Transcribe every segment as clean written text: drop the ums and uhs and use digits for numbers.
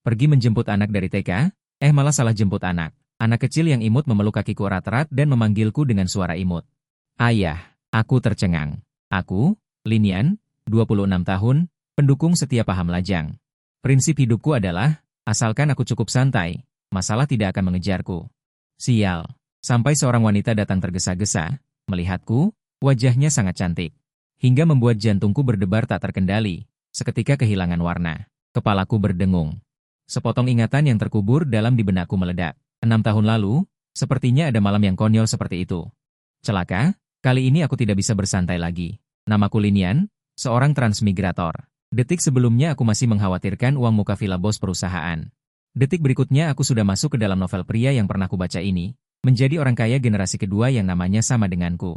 Pergi menjemput anak dari TK? Malah salah jemput anak. Anak kecil yang imut memeluk kakiku erat-erat dan memanggilku dengan suara imut. Ayah, aku tercengang. Aku, Linian, 26 tahun, pendukung setia paham lajang. Prinsip hidupku adalah, asalkan aku cukup santai, masalah tidak akan mengejarku. Sial, sampai seorang wanita datang tergesa-gesa, melihatku, wajahnya sangat cantik. Hingga membuat jantungku berdebar tak terkendali, seketika kehilangan warna. Kepalaku berdengung. Sepotong ingatan yang terkubur dalam di benakku meledak. 6 tahun lalu, sepertinya ada malam yang konyol seperti itu. Celaka, kali ini aku tidak bisa bersantai lagi. Namaku Linian, seorang transmigrator. Detik sebelumnya aku masih mengkhawatirkan uang muka villa bos perusahaan. Detik berikutnya aku sudah masuk ke dalam novel pria yang pernah kubaca ini, menjadi orang kaya generasi kedua yang namanya sama denganku.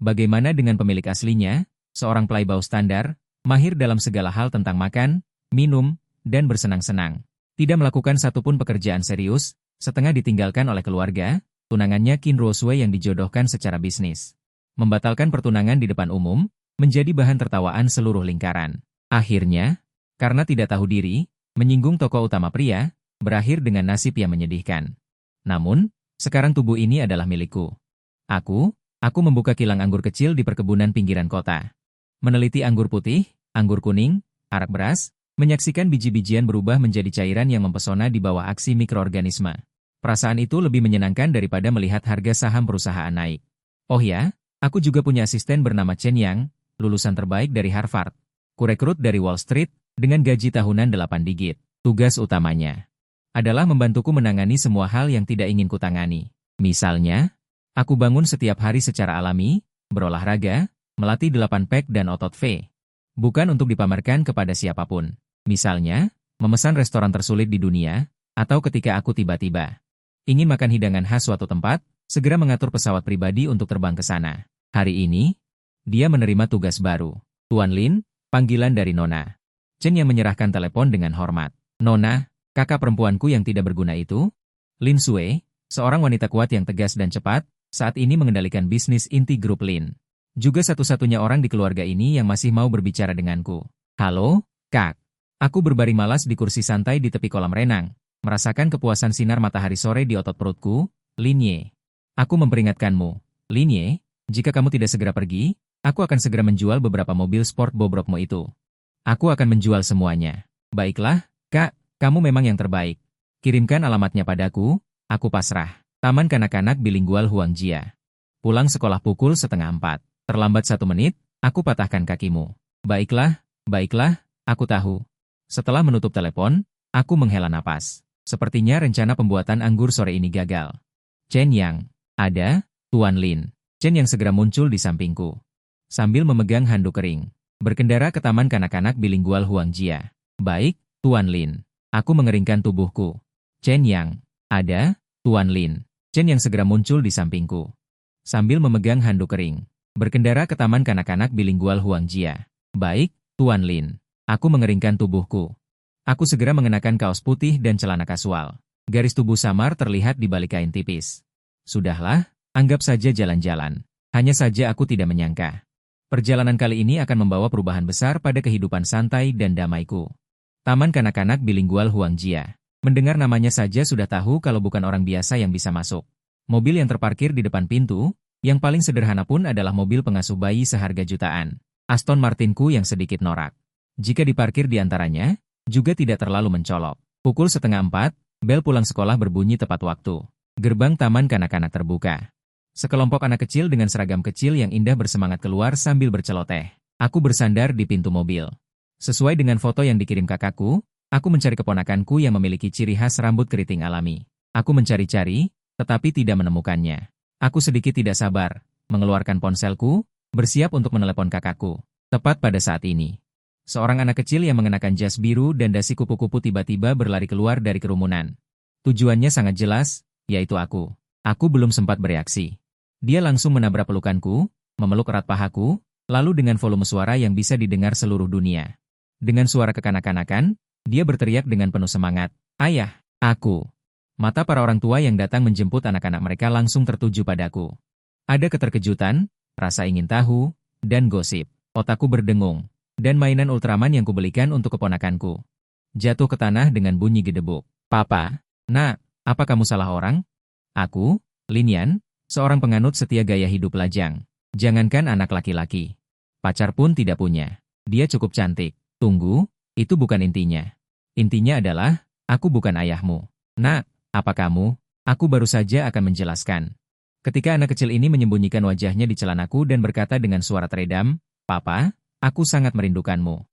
Bagaimana dengan pemilik aslinya? Seorang playboy standar, mahir dalam segala hal tentang makan, minum, dan bersenang-senang. Tidak melakukan satupun pekerjaan serius, setengah ditinggalkan oleh keluarga, tunangannya Qin Rosway yang dijodohkan secara bisnis. Membatalkan pertunangan di depan umum, menjadi bahan tertawaan seluruh lingkaran. Akhirnya, karena tidak tahu diri, menyinggung tokoh utama pria, berakhir dengan nasib yang menyedihkan. Namun, sekarang tubuh ini adalah milikku. Aku membuka kilang anggur kecil di perkebunan pinggiran kota. Meneliti anggur putih, anggur kuning, arak beras, menyaksikan biji-bijian berubah menjadi cairan yang mempesona di bawah aksi mikroorganisme. Perasaan itu lebih menyenangkan daripada melihat harga saham perusahaan naik. Oh ya, aku juga punya asisten bernama Chen Yang, lulusan terbaik dari Harvard. Kurekrut dari Wall Street, dengan gaji tahunan 8 digit. Tugas utamanya adalah membantuku menangani semua hal yang tidak ingin kutangani. Misalnya, aku bangun setiap hari secara alami, berolahraga, melatih 8 pack dan otot V. Bukan untuk dipamerkan kepada siapapun. Misalnya, memesan restoran tersulit di dunia, atau ketika aku tiba-tiba ingin makan hidangan khas suatu tempat, segera mengatur pesawat pribadi untuk terbang ke sana. Hari ini, dia menerima tugas baru. Tuan Lin, panggilan dari Nona. Chen yang menyerahkan telepon dengan hormat. Nona, kakak perempuanku yang tidak berguna itu? Lin Sui, seorang wanita kuat yang tegas dan cepat, saat ini mengendalikan bisnis inti grup Lin. Juga satu-satunya orang di keluarga ini yang masih mau berbicara denganku. Halo, Kak. Aku berbaring malas di kursi santai di tepi kolam renang, merasakan kepuasan sinar matahari sore di otot perutku. Linye, aku memperingatkanmu. Linye, jika kamu tidak segera pergi, aku akan segera menjual beberapa mobil sport bobrokmu itu. Aku akan menjual semuanya. Baiklah, Kak, kamu memang yang terbaik. Kirimkan alamatnya padaku, aku pasrah. Taman Kanak-kanak Bilingual Huangjia. Pulang sekolah pukul 3:30. Terlambat 1 menit, aku patahkan kakimu. Baiklah, aku tahu. Setelah menutup telepon, aku menghela napas. Sepertinya rencana pembuatan anggur sore ini gagal. Chen Yang, ada, Tuan Lin. Chen Yang segera muncul di sampingku. Sambil memegang handuk kering. Berkendara ke Taman Kanak-kanak Bilingual Huangjia. Baik, Tuan Lin. Aku mengeringkan tubuhku. Chen Yang, ada, Tuan Lin. Chen Yang segera muncul di sampingku. Sambil memegang handuk kering. Berkendara ke Taman Kanak-kanak Bilingual Huangjia. Baik, Tuan Lin. Aku mengeringkan tubuhku. Aku segera mengenakan kaos putih dan celana kasual. Garis tubuh samar terlihat di balik kain tipis. Sudahlah, anggap saja jalan-jalan. Hanya saja aku tidak menyangka. Perjalanan kali ini akan membawa perubahan besar pada kehidupan santai dan damaiku. Taman Kanak-kanak Bilingual Huangjia. Mendengar namanya saja sudah tahu kalau bukan orang biasa yang bisa masuk. Mobil yang terparkir di depan pintu, yang paling sederhana pun adalah mobil pengasuh bayi seharga jutaan. Aston Martinku yang sedikit norak. Jika diparkir di antaranya, juga tidak terlalu mencolok. Pukul 3:30, bel pulang sekolah berbunyi tepat waktu. Gerbang Taman Kanak-kanak terbuka. Sekelompok anak kecil dengan seragam kecil yang indah bersemangat keluar sambil berceloteh. Aku bersandar di pintu mobil. Sesuai dengan foto yang dikirim kakakku, aku mencari keponakanku yang memiliki ciri khas rambut keriting alami. Aku mencari-cari, tetapi tidak menemukannya. Aku sedikit tidak sabar, mengeluarkan ponselku, bersiap untuk menelepon kakakku. Tepat pada saat ini, seorang anak kecil yang mengenakan jas biru dan dasi kupu-kupu tiba-tiba berlari keluar dari kerumunan. Tujuannya sangat jelas, yaitu aku. Aku belum sempat bereaksi. Dia langsung menabrak pelukanku, memeluk erat pahaku, lalu dengan volume suara yang bisa didengar seluruh dunia. Dengan suara kekanak-kanakan, dia berteriak dengan penuh semangat, "Ayah, aku!" Mata para orang tua yang datang menjemput anak-anak mereka langsung tertuju padaku. Ada keterkejutan, rasa ingin tahu, dan gosip. Otakku berdengung. Dan mainan Ultraman yang kubelikan untuk keponakanku. jatuh ke tanah dengan bunyi gedebuk. Papa, nak, apa kamu salah orang? Aku, Linian, seorang penganut setia gaya hidup lajang. Jangankan anak laki-laki. Pacar pun tidak punya. Dia cukup cantik. Tunggu, itu bukan intinya. Intinya adalah, aku bukan ayahmu. Nak, apa kamu? Aku baru saja akan menjelaskan. Ketika anak kecil ini menyembunyikan wajahnya di celanaku dan berkata dengan suara teredam, Papa, aku sangat merindukanmu.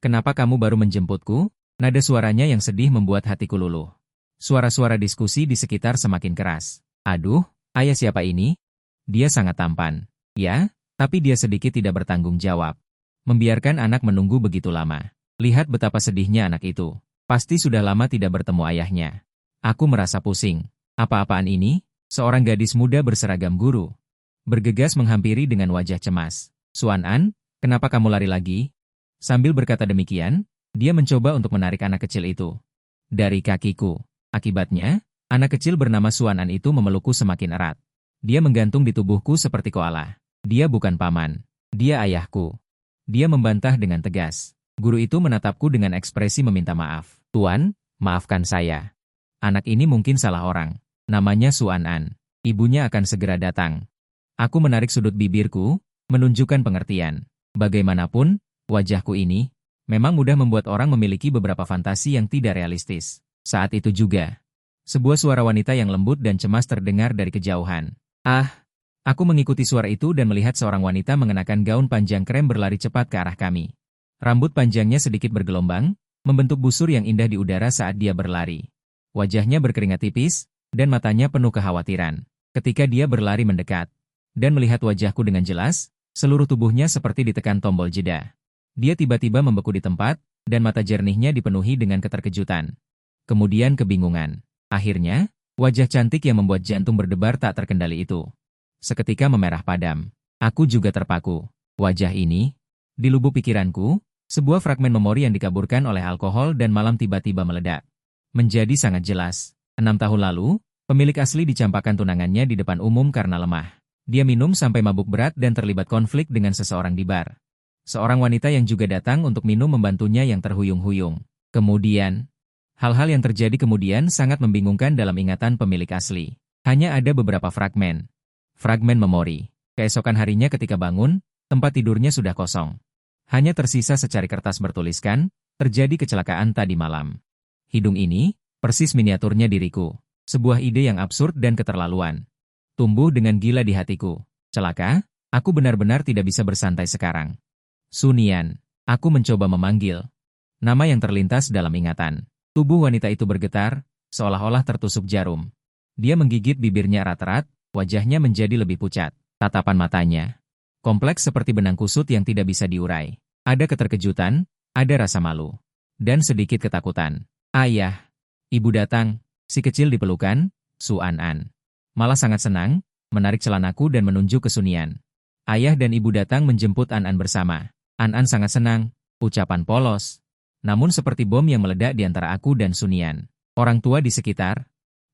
Kenapa kamu baru menjemputku? Nada suaranya yang sedih membuat hatiku luluh. Suara-suara diskusi di sekitar semakin keras. Aduh, ayah siapa ini? Dia sangat tampan. Ya, tapi dia sedikit tidak bertanggung jawab. Membiarkan anak menunggu begitu lama. Lihat betapa sedihnya anak itu. Pasti sudah lama tidak bertemu ayahnya. Aku merasa pusing. Apa-apaan ini? Seorang gadis muda berseragam guru. Bergegas menghampiri dengan wajah cemas. Suan An, kenapa kamu lari lagi? Sambil berkata demikian, dia mencoba untuk menarik anak kecil itu dari kakiku. Akibatnya, anak kecil bernama Suan An itu memelukku semakin erat. Dia menggantung di tubuhku seperti koala. Dia bukan paman. Dia ayahku. Dia membantah dengan tegas. Guru itu menatapku dengan ekspresi meminta maaf. Tuan, maafkan saya. Anak ini mungkin salah orang. Namanya Suan An. Ibunya akan segera datang. Aku menarik sudut bibirku, menunjukkan pengertian. Bagaimanapun, wajahku ini memang mudah membuat orang memiliki beberapa fantasi yang tidak realistis. Saat itu juga, sebuah suara wanita yang lembut dan cemas terdengar dari kejauhan. Aku mengikuti suara itu dan melihat seorang wanita mengenakan gaun panjang krem berlari cepat ke arah kami. Rambut panjangnya sedikit bergelombang, membentuk busur yang indah di udara saat dia berlari. Wajahnya berkeringat tipis, dan matanya penuh kekhawatiran. Ketika dia berlari mendekat, dan melihat wajahku dengan jelas, seluruh tubuhnya seperti ditekan tombol jeda. Dia tiba-tiba membeku di tempat, dan mata jernihnya dipenuhi dengan keterkejutan. Kemudian kebingungan. Akhirnya, wajah cantik yang membuat jantung berdebar tak terkendali itu seketika memerah padam. Aku juga terpaku. Wajah ini, di lubuk pikiranku, sebuah fragmen memori yang dikaburkan oleh alkohol dan malam tiba-tiba meledak. Menjadi sangat jelas. 6 tahun lalu, pemilik asli dicampakkan tunangannya di depan umum karena lemah. Dia minum sampai mabuk berat dan terlibat konflik dengan seseorang di bar. Seorang wanita yang juga datang untuk minum membantunya yang terhuyung-huyung. Kemudian, hal-hal yang terjadi kemudian sangat membingungkan dalam ingatan pemilik asli. Hanya ada beberapa fragmen. Fragmen memori. Keesokan harinya ketika bangun, tempat tidurnya sudah kosong. Hanya tersisa secari kertas bertuliskan, terjadi kecelakaan tadi malam. Hidung ini, persis miniaturnya diriku. Sebuah ide yang absurd dan keterlaluan. Tumbuh dengan gila di hatiku. Celaka, aku benar-benar tidak bisa bersantai sekarang. Sunian, aku mencoba memanggil. Nama yang terlintas dalam ingatan. Tubuh wanita itu bergetar, seolah-olah tertusuk jarum. Dia menggigit bibirnya erat-erat, wajahnya menjadi lebih pucat. Tatapan matanya kompleks seperti benang kusut yang tidak bisa diurai. Ada keterkejutan, ada rasa malu, dan sedikit ketakutan. Ayah, ibu datang. Si kecil dipelukan, Suan An. Malah sangat senang, menarik celanaku dan menunjuk ke Sunian. Ayah dan ibu datang menjemput An bersama. An sangat senang, ucapan polos. Namun seperti bom yang meledak di antara aku dan Sunian. Orang tua di sekitar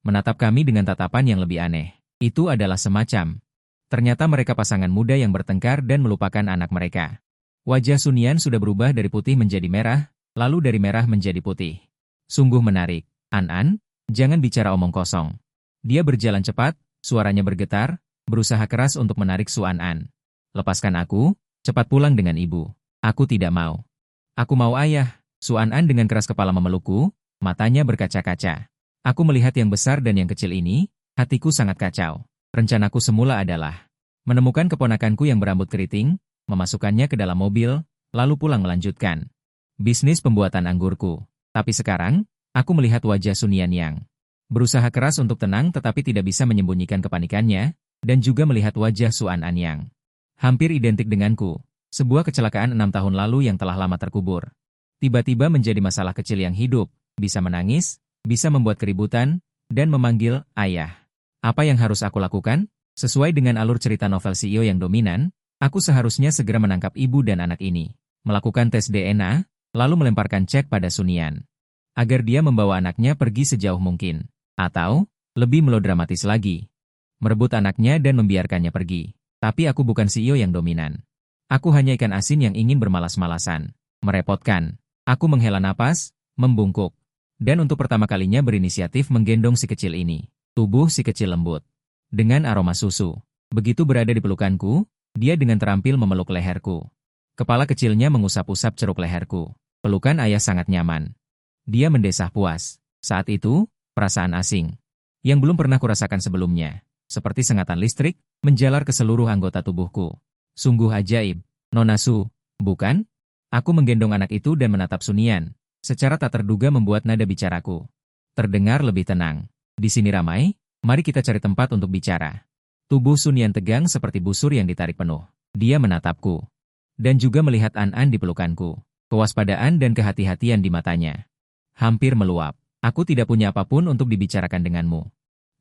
menatap kami dengan tatapan yang lebih aneh. Itu adalah semacam. Ternyata mereka pasangan muda yang bertengkar dan melupakan anak mereka. Wajah Sunian sudah berubah dari putih menjadi merah, lalu dari merah menjadi putih. Sungguh menarik. An, jangan bicara omong kosong. Dia berjalan cepat, suaranya bergetar, berusaha keras untuk menarik Suan An. Lepaskan aku, cepat pulang dengan ibu. Aku tidak mau. Aku mau ayah. Suan An dengan keras kepala memelukku, matanya berkaca-kaca. Aku melihat yang besar dan yang kecil ini, hatiku sangat kacau. Rencanaku semula adalah menemukan keponakanku yang berambut keriting, memasukkannya ke dalam mobil, lalu pulang melanjutkan bisnis pembuatan anggurku. Tapi sekarang, aku melihat wajah Sunian yang berusaha keras untuk tenang tetapi tidak bisa menyembunyikan kepanikannya, dan juga melihat wajah Suan An yang hampir identik denganku. Sebuah kecelakaan 6 tahun lalu yang telah lama terkubur. Tiba-tiba menjadi masalah kecil yang hidup, bisa menangis, bisa membuat keributan, dan memanggil ayah. Apa yang harus aku lakukan? Sesuai dengan alur cerita novel CEO yang dominan, aku seharusnya segera menangkap ibu dan anak ini, melakukan tes DNA, lalu melemparkan cek pada Sunian, agar dia membawa anaknya pergi sejauh mungkin. Atau, lebih melodramatis lagi, merebut anaknya dan membiarkannya pergi. Tapi aku bukan CEO yang dominan. Aku hanya ikan asin yang ingin bermalas-malasan. Merepotkan. Aku menghela napas, membungkuk. Dan untuk pertama kalinya berinisiatif menggendong si kecil ini. Tubuh si kecil lembut. Dengan aroma susu. Begitu berada di pelukanku, dia dengan terampil memeluk leherku. Kepala kecilnya mengusap-usap ceruk leherku. Pelukan ayah sangat nyaman. Dia mendesah puas. Saat itu, perasaan asing. Yang belum pernah kurasakan sebelumnya. Seperti sengatan listrik, menjalar ke seluruh anggota tubuhku. Sungguh ajaib. Nona Su, bukan? Aku menggendong anak itu dan menatap Sunian. Secara tak terduga membuat nada bicaraku terdengar lebih tenang. Di sini ramai, mari kita cari tempat untuk bicara. Tubuh Sunian tegang seperti busur yang ditarik penuh. Dia menatapku. Dan juga melihat An-An di pelukanku. Kewaspadaan dan kehati-hatian di matanya. Hampir meluap. Aku tidak punya apapun untuk dibicarakan denganmu.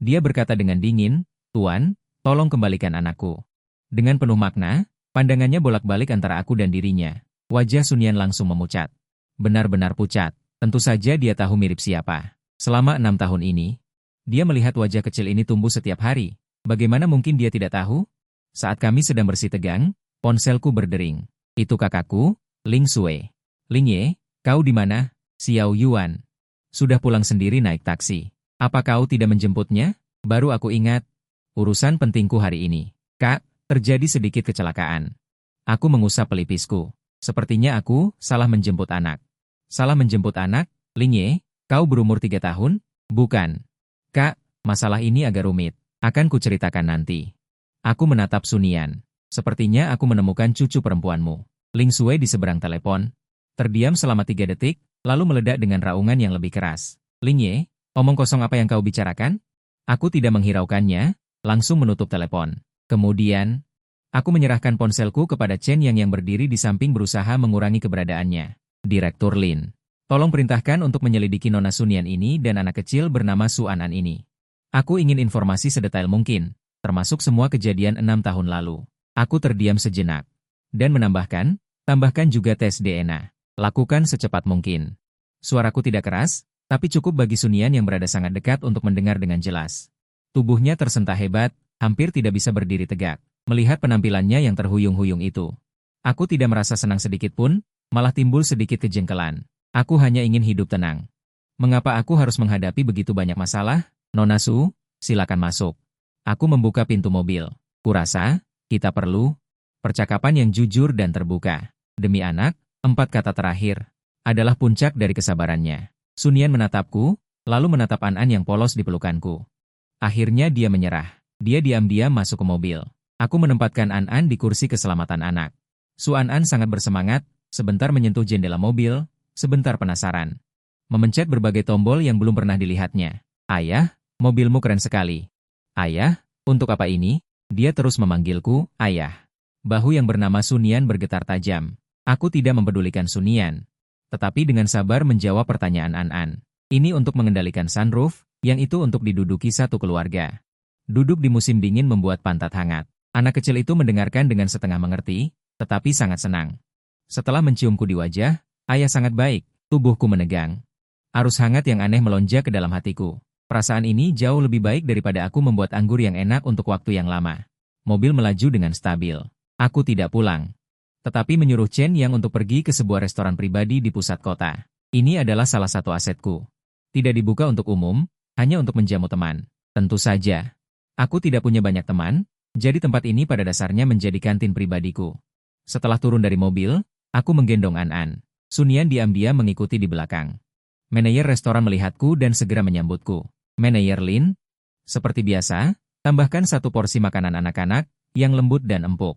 Dia berkata dengan dingin, Tuan, tolong kembalikan anakku. Dengan penuh makna, pandangannya bolak-balik antara aku dan dirinya. Wajah Sunian langsung memucat. Benar-benar pucat. Tentu saja dia tahu mirip siapa. Selama 6 tahun ini, dia melihat wajah kecil ini tumbuh setiap hari. Bagaimana mungkin dia tidak tahu? Saat kami sedang bersih tegang, ponselku berdering. Itu kakakku, Ling Sui. Ling Ye, kau di mana? Xiao Yuan. Sudah pulang sendiri naik taksi. Apa kau tidak menjemputnya? Baru aku ingat. Urusan pentingku hari ini. Kak, terjadi sedikit kecelakaan. Aku mengusap pelipisku. Sepertinya aku salah menjemput anak. Salah menjemput anak? Ling Ye, kau berumur 3 tahun? Bukan. Kak, masalah ini agak rumit. Akan kuceritakan nanti. Aku menatap Sunian. Sepertinya aku menemukan cucu perempuanmu. Ling Sui di seberang telepon. Terdiam selama 3 detik, lalu meledak dengan raungan yang lebih keras. Ling Ye, omong kosong apa yang kau bicarakan? Aku tidak menghiraukannya, langsung menutup telepon. Kemudian, aku menyerahkan ponselku kepada Chen yang berdiri di samping berusaha mengurangi keberadaannya. Direktur Lin, tolong perintahkan untuk menyelidiki Nona Sunian ini dan anak kecil bernama Su An-An ini. Aku ingin informasi sedetail mungkin, termasuk semua kejadian 6 tahun lalu. Aku terdiam sejenak. Dan menambahkan, tambahkan juga tes DNA. Lakukan secepat mungkin. Suaraku tidak keras, tapi cukup bagi Sunian yang berada sangat dekat untuk mendengar dengan jelas. Tubuhnya tersentak hebat, hampir tidak bisa berdiri tegak. Melihat penampilannya yang terhuyung-huyung itu. Aku tidak merasa senang sedikit pun, malah timbul sedikit kejengkelan. Aku hanya ingin hidup tenang. Mengapa aku harus menghadapi begitu banyak masalah? Nona Su, silakan masuk. Aku membuka pintu mobil. Kurasa, kita perlu percakapan yang jujur dan terbuka. Demi anak, 4 kata terakhir adalah puncak dari kesabarannya. Sunian menatapku, lalu menatap An-An yang polos di pelukanku. Akhirnya dia menyerah. Dia diam-diam masuk ke mobil. Aku menempatkan An-An di kursi keselamatan anak. Su An-An sangat bersemangat, sebentar menyentuh jendela mobil, sebentar penasaran. Memencet berbagai tombol yang belum pernah dilihatnya. Ayah, mobilmu keren sekali. Ayah, untuk apa ini? Dia terus memanggilku, ayah. Bahu yang bernama Sunian bergetar tajam. Aku tidak mempedulikan Sunian. Tetapi dengan sabar menjawab pertanyaan An-An. Ini untuk mengendalikan sunroof, yang itu untuk diduduki satu keluarga. Duduk di musim dingin membuat pantat hangat. Anak kecil itu mendengarkan dengan setengah mengerti, tetapi sangat senang. Setelah menciumku di wajah, ayah sangat baik, tubuhku menegang. Arus hangat yang aneh melonjak ke dalam hatiku. Perasaan ini jauh lebih baik daripada aku membuat anggur yang enak untuk waktu yang lama. Mobil melaju dengan stabil. Aku tidak pulang. Tetapi menyuruh Chen Yang untuk pergi ke sebuah restoran pribadi di pusat kota. Ini adalah salah satu asetku. Tidak dibuka untuk umum, hanya untuk menjamu teman. Tentu saja. Aku tidak punya banyak teman, jadi tempat ini pada dasarnya menjadi kantin pribadiku. Setelah turun dari mobil, aku menggendong An-An. Sunian diam-diam mengikuti di belakang. Manajer restoran melihatku dan segera menyambutku. Manajer Lin, seperti biasa, tambahkan 1 porsi makanan anak-anak, yang lembut dan empuk.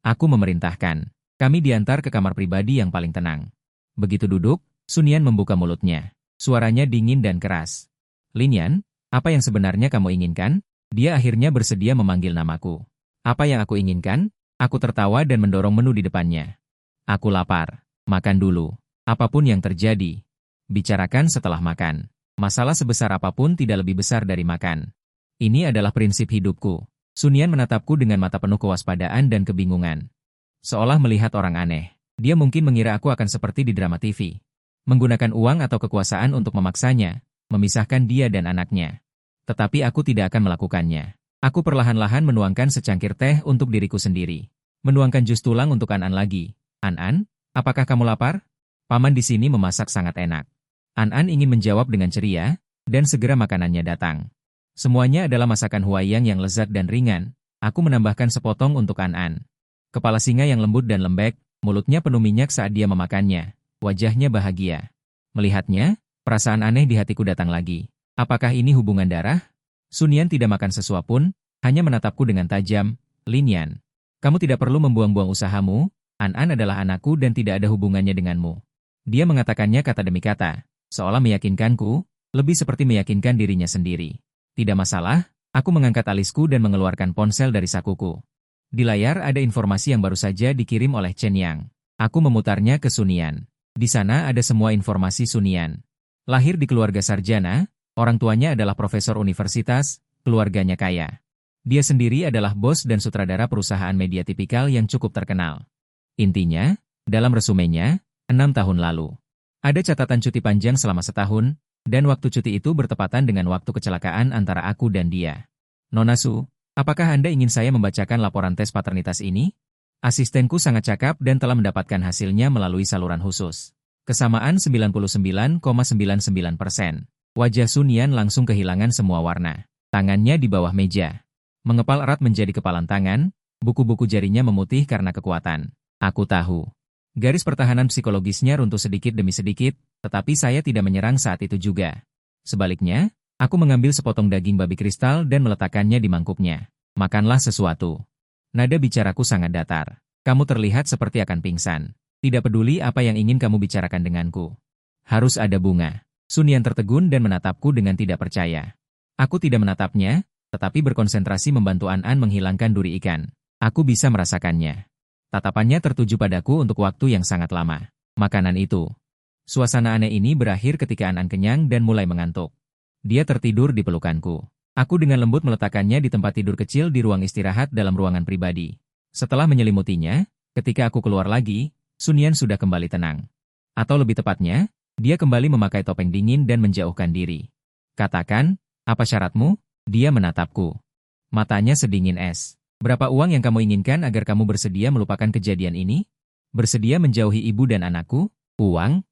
Aku memerintahkan. Kami diantar ke kamar pribadi yang paling tenang. Begitu duduk, Sunian membuka mulutnya. Suaranya dingin dan keras. Lin Yan, apa yang sebenarnya kamu inginkan? Dia akhirnya bersedia memanggil namaku. Apa yang aku inginkan? Aku tertawa dan mendorong menu di depannya. Aku lapar. Makan dulu. Apapun yang terjadi. Bicarakan setelah makan. Masalah sebesar apapun tidak lebih besar dari makan. Ini adalah prinsip hidupku. Sunian menatapku dengan mata penuh kewaspadaan dan kebingungan. Seolah melihat orang aneh. Dia mungkin mengira aku akan seperti di drama TV. Menggunakan uang atau kekuasaan untuk memaksanya, memisahkan dia dan anaknya. Tetapi aku tidak akan melakukannya. Aku perlahan-lahan menuangkan secangkir teh untuk diriku sendiri. Menuangkan jus tulang untuk An-An lagi. An-An, apakah kamu lapar? Paman di sini memasak sangat enak. An ingin menjawab dengan ceria, dan segera makanannya datang. Semuanya adalah masakan Huaiyang yang lezat dan ringan. Aku menambahkan sepotong untuk An. Kepala singa yang lembut dan lembek, mulutnya penuh minyak saat dia memakannya. Wajahnya bahagia. Melihatnya, perasaan aneh di hatiku datang lagi. Apakah ini hubungan darah? Sun Yan tidak makan sesuap pun, hanya menatapku dengan tajam. Lin Yan, kamu tidak perlu membuang-buang usahamu. An adalah anakku dan tidak ada hubungannya denganmu. Dia mengatakannya kata demi kata, seolah meyakinkanku, lebih seperti meyakinkan dirinya sendiri. Tidak masalah, aku mengangkat alisku dan mengeluarkan ponsel dari sakuku. Di layar ada informasi yang baru saja dikirim oleh Chen Yang. Aku memutarnya ke Sun Yan. Di sana ada semua informasi Sun Yan. Lahir di keluarga sarjana, orang tuanya adalah profesor universitas, keluarganya kaya. Dia sendiri adalah bos dan sutradara perusahaan media tipikal yang cukup terkenal. Intinya, dalam resumenya, 6 tahun lalu. Ada catatan cuti panjang selama setahun, dan waktu cuti itu bertepatan dengan waktu kecelakaan antara aku dan dia. Nona Su, apakah Anda ingin saya membacakan laporan tes paternitas ini? Asistenku sangat cakap dan telah mendapatkan hasilnya melalui saluran khusus. Kesamaan 99,99%. Wajah Sun Yan langsung kehilangan semua warna. Tangannya di bawah meja. Mengepal erat menjadi kepalan tangan, buku-buku jarinya memutih karena kekuatan. Aku tahu. Garis pertahanan psikologisnya runtuh sedikit demi sedikit, tetapi saya tidak menyerang saat itu juga. Sebaliknya, aku mengambil sepotong daging babi kristal dan meletakkannya di mangkuknya. Makanlah sesuatu. Nada bicaraku sangat datar. Kamu terlihat seperti akan pingsan. Tidak peduli apa yang ingin kamu bicarakan denganku. Harus ada bunga. Sun Yan tertegun dan menatapku dengan tidak percaya. Aku tidak menatapnya, tetapi berkonsentrasi membantu An menghilangkan duri ikan. Aku bisa merasakannya. Tatapannya tertuju padaku untuk waktu yang sangat lama. Makanan itu. Suasana aneh ini berakhir ketika An kenyang dan mulai mengantuk. Dia tertidur di pelukanku. Aku dengan lembut meletakkannya di tempat tidur kecil di ruang istirahat dalam ruangan pribadi. Setelah menyelimutinya, ketika aku keluar lagi, Sun Yan sudah kembali tenang. Atau lebih tepatnya, dia kembali memakai topeng dingin dan menjauhkan diri. Katakan, apa syaratmu? Dia menatapku. Matanya sedingin es. Berapa uang yang kamu inginkan agar kamu bersedia melupakan kejadian ini? Bersedia menjauhi ibu dan anakku? Uang?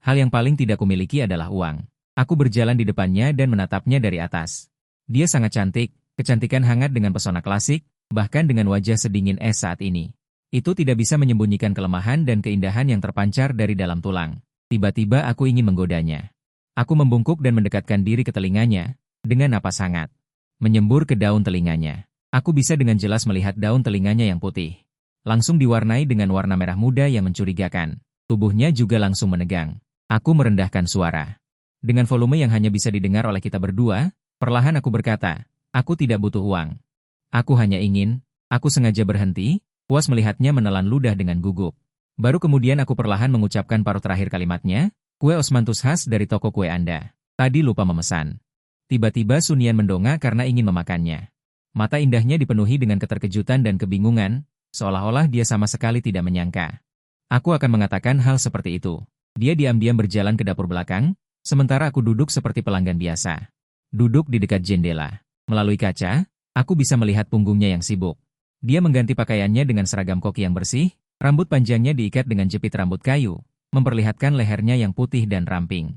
Hal yang paling tidak kumiliki adalah uang. Aku berjalan di depannya dan menatapnya dari atas. Dia sangat cantik, kecantikan hangat dengan pesona klasik, bahkan dengan wajah sedingin es saat ini. Itu tidak bisa menyembunyikan kelemahan dan keindahan yang terpancar dari dalam tulang. Tiba-tiba aku ingin menggodanya. Aku membungkuk dan mendekatkan diri ke telinganya, dengan napas hangat. Menyembur ke daun telinganya. Aku bisa dengan jelas melihat daun telinganya yang putih. Langsung diwarnai dengan warna merah muda yang mencurigakan. Tubuhnya juga langsung menegang. Aku merendahkan suara. Dengan volume yang hanya bisa didengar oleh kita berdua, perlahan aku berkata, aku tidak butuh uang. Aku hanya ingin, aku sengaja berhenti, puas melihatnya menelan ludah dengan gugup. Baru kemudian aku perlahan mengucapkan paruh terakhir kalimatnya, kue osmanthus khas dari toko kue Anda. Tadi lupa memesan. Tiba-tiba Sun Yan mendongak karena ingin memakannya. Mata indahnya dipenuhi dengan keterkejutan dan kebingungan, seolah-olah dia sama sekali tidak menyangka. Aku akan mengatakan hal seperti itu. Dia diam-diam berjalan ke dapur belakang, sementara aku duduk seperti pelanggan biasa. Duduk di dekat jendela. Melalui kaca, aku bisa melihat punggungnya yang sibuk. Dia mengganti pakaiannya dengan seragam koki yang bersih, rambut panjangnya diikat dengan jepit rambut kayu, memperlihatkan lehernya yang putih dan ramping.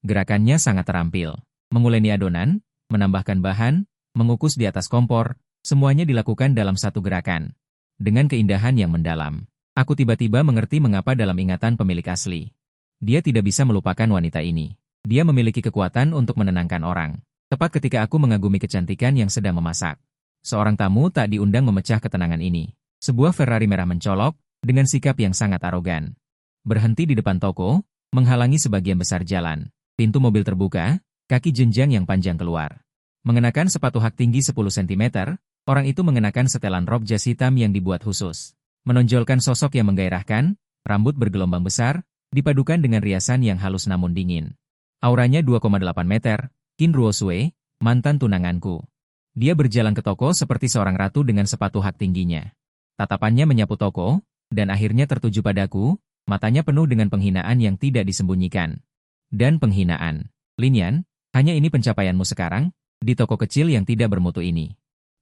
Gerakannya sangat terampil. Menguleni adonan, menambahkan bahan, mengukus di atas kompor, semuanya dilakukan dalam satu gerakan. Dengan keindahan yang mendalam. Aku tiba-tiba mengerti mengapa dalam ingatan pemilik asli. Dia tidak bisa melupakan wanita ini. Dia memiliki kekuatan untuk menenangkan orang. Tepat ketika aku mengagumi kecantikan yang sedang memasak. Seorang tamu tak diundang memecah ketenangan ini. Sebuah Ferrari merah mencolok, dengan sikap yang sangat arogan. Berhenti di depan toko, menghalangi sebagian besar jalan. Pintu mobil terbuka, kaki jenjang yang panjang keluar. Mengenakan sepatu hak tinggi 10 cm, orang itu mengenakan setelan rok jas hitam yang dibuat khusus. Menonjolkan sosok yang menggairahkan, rambut bergelombang besar, dipadukan dengan riasan yang halus namun dingin. Auranya 2,8 meter, Qin Ruosue, mantan tunanganku. Dia berjalan ke toko seperti seorang ratu dengan sepatu hak tingginya. Tatapannya menyapu toko, dan akhirnya tertuju padaku, matanya penuh dengan penghinaan yang tidak disembunyikan. Dan penghinaan. Lin Yan, hanya ini pencapaianmu sekarang, di toko kecil yang tidak bermutu ini.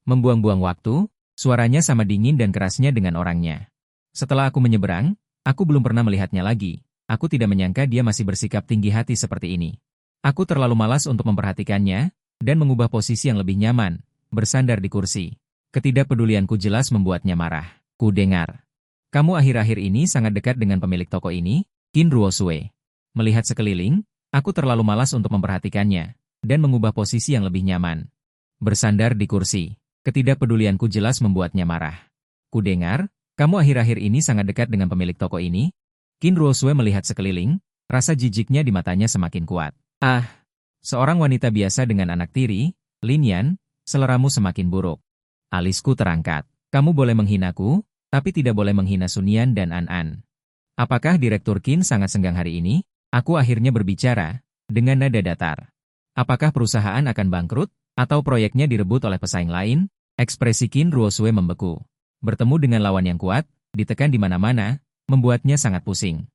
Membuang-buang waktu, suaranya sama dingin dan kerasnya dengan orangnya. Setelah aku menyeberang, aku belum pernah melihatnya lagi. Aku tidak menyangka dia masih bersikap tinggi hati seperti ini. Aku terlalu malas untuk memperhatikannya, dan mengubah posisi yang lebih nyaman, bersandar di kursi. Ketidakpedulianku jelas membuatnya marah. Ku dengar. Kamu akhir-akhir ini sangat dekat dengan pemilik toko ini, Qin Ruosue. Melihat sekeliling, aku terlalu malas untuk memperhatikannya, dan mengubah posisi yang lebih nyaman. Bersandar di kursi. Ketidakpedulianku jelas membuatnya marah. Ku dengar, kamu akhir-akhir ini sangat dekat dengan pemilik toko ini? Qin Ruosue melihat sekeliling, rasa jijiknya di matanya semakin kuat. Ah, seorang wanita biasa dengan anak tiri, Lin Yan, seleramu semakin buruk. Alisku terangkat. Kamu boleh menghinaku, tapi tidak boleh menghina Sun Yan dan An. Apakah Direktur Qin sangat senggang hari ini? Aku akhirnya berbicara, dengan nada datar. Apakah perusahaan akan bangkrut, atau proyeknya direbut oleh pesaing lain? Ekspresi Qin Ruosue membeku. Bertemu dengan lawan yang kuat, ditekan di mana-mana, membuatnya sangat pusing.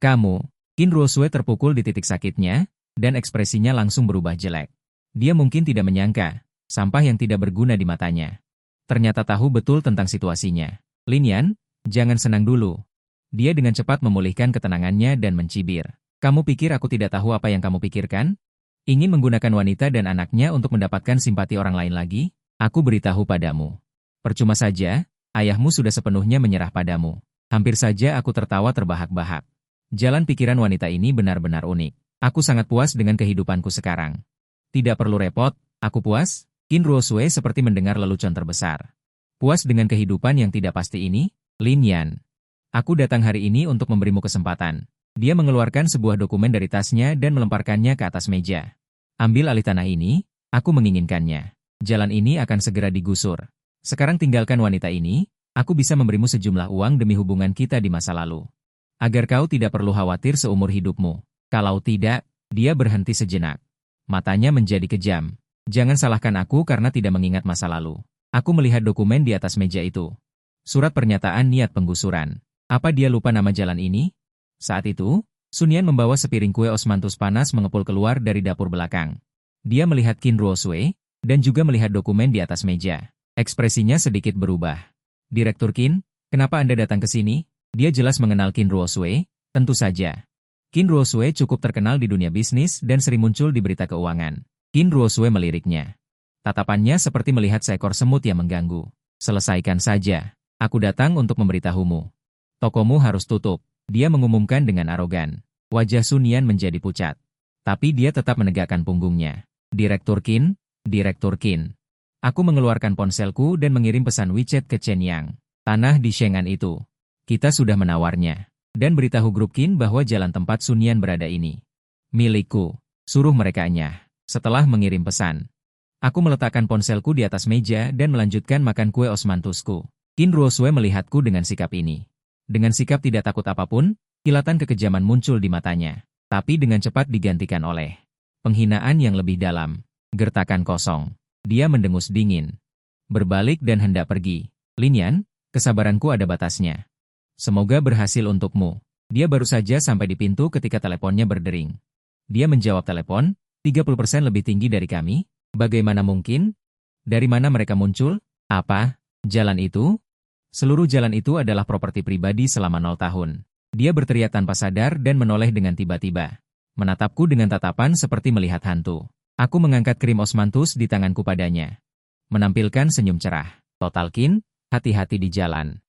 Kamu, Qin Ruosue terpukul di titik sakitnya, dan ekspresinya langsung berubah jelek. Dia mungkin tidak menyangka, sampah yang tidak berguna di matanya. Ternyata tahu betul tentang situasinya. Lin Yan, jangan senang dulu. Dia dengan cepat memulihkan ketenangannya dan mencibir. Kamu pikir aku tidak tahu apa yang kamu pikirkan? Ingin menggunakan wanita dan anaknya untuk mendapatkan simpati orang lain lagi? Aku beritahu padamu. Percuma saja, ayahmu sudah sepenuhnya menyerah padamu. Hampir saja aku tertawa terbahak-bahak. Jalan pikiran wanita ini benar-benar unik. Aku sangat puas dengan kehidupanku sekarang. Tidak perlu repot, aku puas. Qin Ruosue seperti mendengar lelucon terbesar. Puas dengan kehidupan yang tidak pasti ini? Lin Yan. Aku datang hari ini untuk memberimu kesempatan. Dia mengeluarkan sebuah dokumen dari tasnya dan melemparkannya ke atas meja. Ambil alih tanah ini, aku menginginkannya. Jalan ini akan segera digusur. Sekarang tinggalkan wanita ini, aku bisa memberimu sejumlah uang demi hubungan kita di masa lalu. Agar kau tidak perlu khawatir seumur hidupmu. Kalau tidak, dia berhenti sejenak. Matanya menjadi kejam. Jangan salahkan aku karena tidak mengingat masa lalu. Aku melihat dokumen di atas meja itu. Surat pernyataan niat penggusuran. Apa dia lupa nama jalan ini? Saat itu, Sun Yan membawa sepiring kue osmanthus panas mengepul keluar dari dapur belakang. Dia melihat Qin Ruosue, dan juga melihat dokumen di atas meja. Ekspresinya sedikit berubah. Direktur Qin, kenapa Anda datang ke sini? Dia jelas mengenal Qin Ruosue, tentu saja. Qin Ruosue cukup terkenal di dunia bisnis dan sering muncul di berita keuangan. Qin Ruosue meliriknya. Tatapannya seperti melihat seekor semut yang mengganggu. Selesaikan saja. Aku datang untuk memberitahumu. Tokomu harus tutup. Dia mengumumkan dengan arogan. Wajah Sun Yan menjadi pucat. Tapi dia tetap menegakkan punggungnya. Direktur Qin, Direktur Qin. Aku mengeluarkan ponselku dan mengirim pesan WeChat ke Chen Yang. Tanah di Shengan itu. Kita sudah menawarnya. Dan beritahu grup Qin bahwa jalan tempat Sun Yan berada ini milikku. Suruh mereka nyah. Setelah mengirim pesan, aku meletakkan ponselku di atas meja dan melanjutkan makan kue osmanthusku. Qin Ruosue melihatku dengan sikap ini. Dengan sikap tidak takut apapun, kilatan kekejaman muncul di matanya. Tapi dengan cepat digantikan oleh penghinaan yang lebih dalam. Gertakan kosong. Dia mendengus dingin. Berbalik dan hendak pergi. Lin Yan, kesabaranku ada batasnya. Semoga berhasil untukmu. Dia baru saja sampai di pintu ketika teleponnya berdering. Dia menjawab telepon. 30% lebih tinggi dari kami? Bagaimana mungkin? Dari mana mereka muncul? Apa? Jalan itu? Seluruh jalan itu adalah properti pribadi selama 0 tahun. Dia berteriak tanpa sadar dan menoleh dengan tiba-tiba. Menatapku dengan tatapan seperti melihat hantu. Aku mengangkat krim osmanthus di tanganku padanya. Menampilkan senyum cerah. Total Qin, hati-hati di jalan.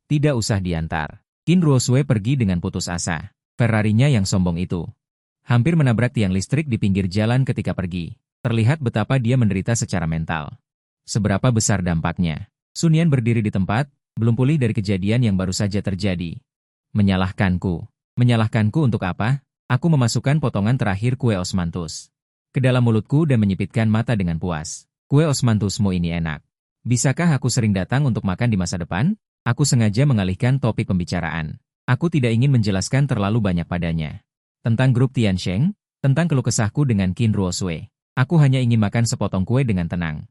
Tidak usah diantar. Qin Ruosue pergi dengan putus asa. Ferrarinya yang sombong itu hampir menabrak tiang listrik di pinggir jalan ketika pergi. Terlihat betapa dia menderita secara mental. Seberapa besar dampaknya. Sun Yan berdiri di tempat, belum pulih dari kejadian yang baru saja terjadi. Menyalahkanku. Menyalahkanku untuk apa? Aku memasukkan potongan terakhir kue osmanthus ke dalam mulutku dan menyipitkan mata dengan puas. Kue osmanthusmu ini enak. Bisakah aku sering datang untuk makan di masa depan? Aku sengaja mengalihkan topik pembicaraan. Aku tidak ingin menjelaskan terlalu banyak padanya. Tentang grup Tiansheng, tentang keluh kesahku dengan Qin Ruosue. Aku hanya ingin makan sepotong kue dengan tenang.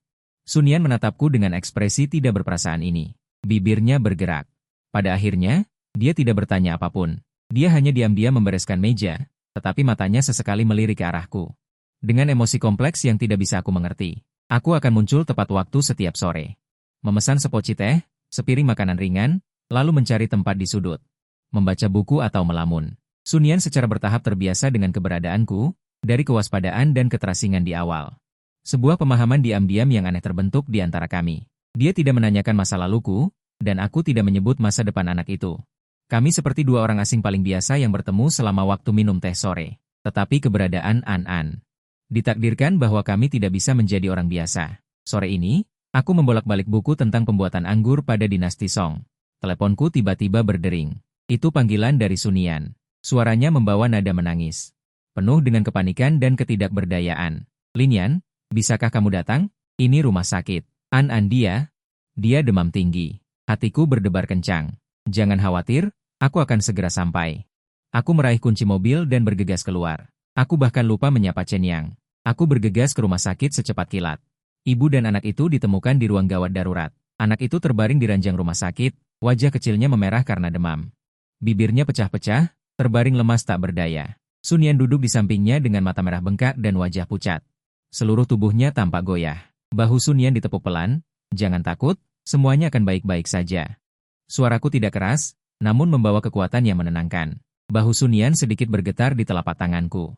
Sun Yan menatapku dengan ekspresi tidak berperasaan ini. Bibirnya bergerak. Pada akhirnya, dia tidak bertanya apapun. Dia hanya diam-diam membereskan meja, tetapi matanya sesekali melirik ke arahku. Dengan emosi kompleks yang tidak bisa aku mengerti, aku akan muncul tepat waktu setiap sore. Memesan sepoci teh, sepiring makanan ringan, lalu mencari tempat di sudut. Membaca buku atau melamun. Sun Yan secara bertahap terbiasa dengan keberadaanku, dari kewaspadaan dan keterasingan di awal. Sebuah pemahaman diam-diam yang aneh terbentuk di antara kami. Dia tidak menanyakan masa laluku, dan aku tidak menyebut masa depan anak itu. Kami seperti dua orang asing paling biasa yang bertemu selama waktu minum teh sore. Tetapi keberadaan An-An ditakdirkan bahwa kami tidak bisa menjadi orang biasa. Sore ini, aku membolak-balik buku tentang pembuatan anggur pada dinasti Song. Teleponku tiba-tiba berdering. Itu panggilan dari Sun Yan. Suaranya membawa nada menangis. Penuh dengan kepanikan dan ketidakberdayaan. Lin Yan, bisakah kamu datang? Ini rumah sakit. An-An dia demam tinggi. Hatiku berdebar kencang. Jangan khawatir, aku akan segera sampai. Aku meraih kunci mobil dan bergegas keluar. Aku bahkan lupa menyapa Chen Yang. Aku bergegas ke rumah sakit secepat kilat. Ibu dan anak itu ditemukan di ruang gawat darurat. Anak itu terbaring di ranjang rumah sakit, wajah kecilnya memerah karena demam. Bibirnya pecah-pecah, terbaring lemas tak berdaya. Sun Yan duduk di sampingnya dengan mata merah bengkak dan wajah pucat. Seluruh tubuhnya tampak goyah. Bahu Sun Yan ditepuk pelan, jangan takut, semuanya akan baik-baik saja. Suaraku tidak keras, namun membawa kekuatan yang menenangkan. Bahu Sun Yan sedikit bergetar di telapak tanganku.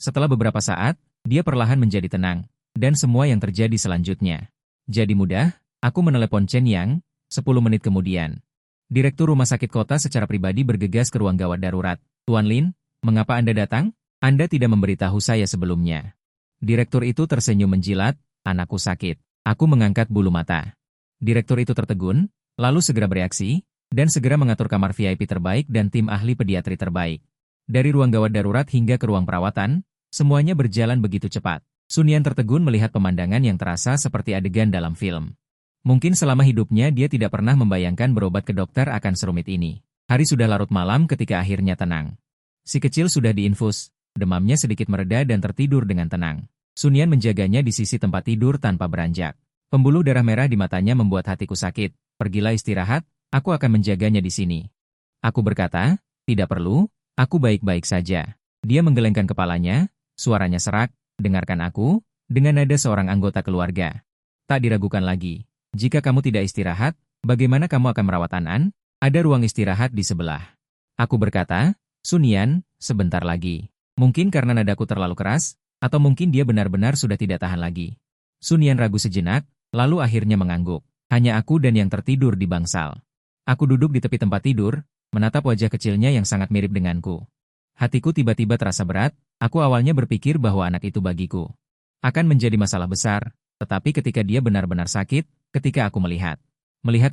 Setelah beberapa saat, dia perlahan menjadi tenang, dan semua yang terjadi selanjutnya. Jadi mudah, aku menelepon Chen Yang, 10 menit kemudian. Direktur rumah sakit kota secara pribadi bergegas ke ruang gawat darurat. Tuan Lin, mengapa Anda datang? Anda tidak memberitahu saya sebelumnya. Direktur itu tersenyum menjilat, anakku sakit. Aku mengangkat bulu mata. Direktur itu tertegun, lalu segera bereaksi, dan segera mengatur kamar VIP terbaik dan tim ahli pediatri terbaik. Dari ruang gawat darurat hingga ke ruang perawatan, semuanya berjalan begitu cepat. Sun Yan tertegun melihat pemandangan yang terasa seperti adegan dalam film. Mungkin selama hidupnya dia tidak pernah membayangkan berobat ke dokter akan serumit ini. Hari sudah larut malam ketika akhirnya tenang. Si kecil sudah diinfus, demamnya sedikit mereda dan tertidur dengan tenang. Sun Yan menjaganya di sisi tempat tidur tanpa beranjak. Pembuluh darah merah di matanya membuat hatiku sakit. Pergilah istirahat, aku akan menjaganya di sini. Aku berkata, tidak perlu, aku baik-baik saja. Dia menggelengkan kepalanya, suaranya serak, dengarkan aku, dengan nada seorang anggota keluarga. Tak diragukan lagi. Jika kamu tidak istirahat, bagaimana kamu akan merawat An-An? Ada ruang istirahat di sebelah. Aku berkata, Sun Yan, sebentar lagi. Mungkin karena nadaku terlalu keras, atau mungkin dia benar-benar sudah tidak tahan lagi. Sun Yan ragu sejenak, lalu akhirnya mengangguk. Hanya aku dan yang tertidur di bangsal. Aku duduk di tepi tempat tidur, menatap wajah kecilnya yang sangat mirip denganku. Hatiku tiba-tiba terasa berat, aku awalnya berpikir bahwa anak itu bagiku akan menjadi masalah besar, tetapi ketika dia benar-benar sakit, ketika aku melihat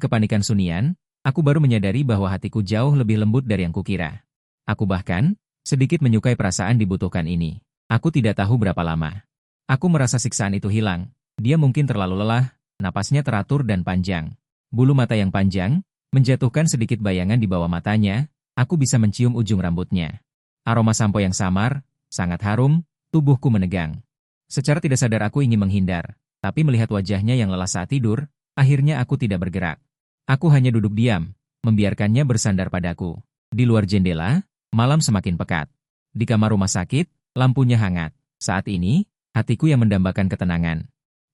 kepanikan Sun Yan, aku baru menyadari bahwa hatiku jauh lebih lembut dari yang kukira. Aku bahkan sedikit menyukai perasaan dibutuhkan ini. Aku tidak tahu berapa lama. Aku merasa siksaan itu hilang. Dia mungkin terlalu lelah, napasnya teratur dan panjang. Bulu mata yang panjang, menjatuhkan sedikit bayangan di bawah matanya, aku bisa mencium ujung rambutnya. Aroma sampo yang samar, sangat harum, tubuhku menegang. Secara tidak sadar aku ingin menghindar, tapi melihat wajahnya yang lelah saat tidur, akhirnya aku tidak bergerak. Aku hanya duduk diam, membiarkannya bersandar padaku. Di luar jendela, malam semakin pekat. Di kamar rumah sakit, lampunya hangat. Saat ini, hatiku yang mendambakan ketenangan.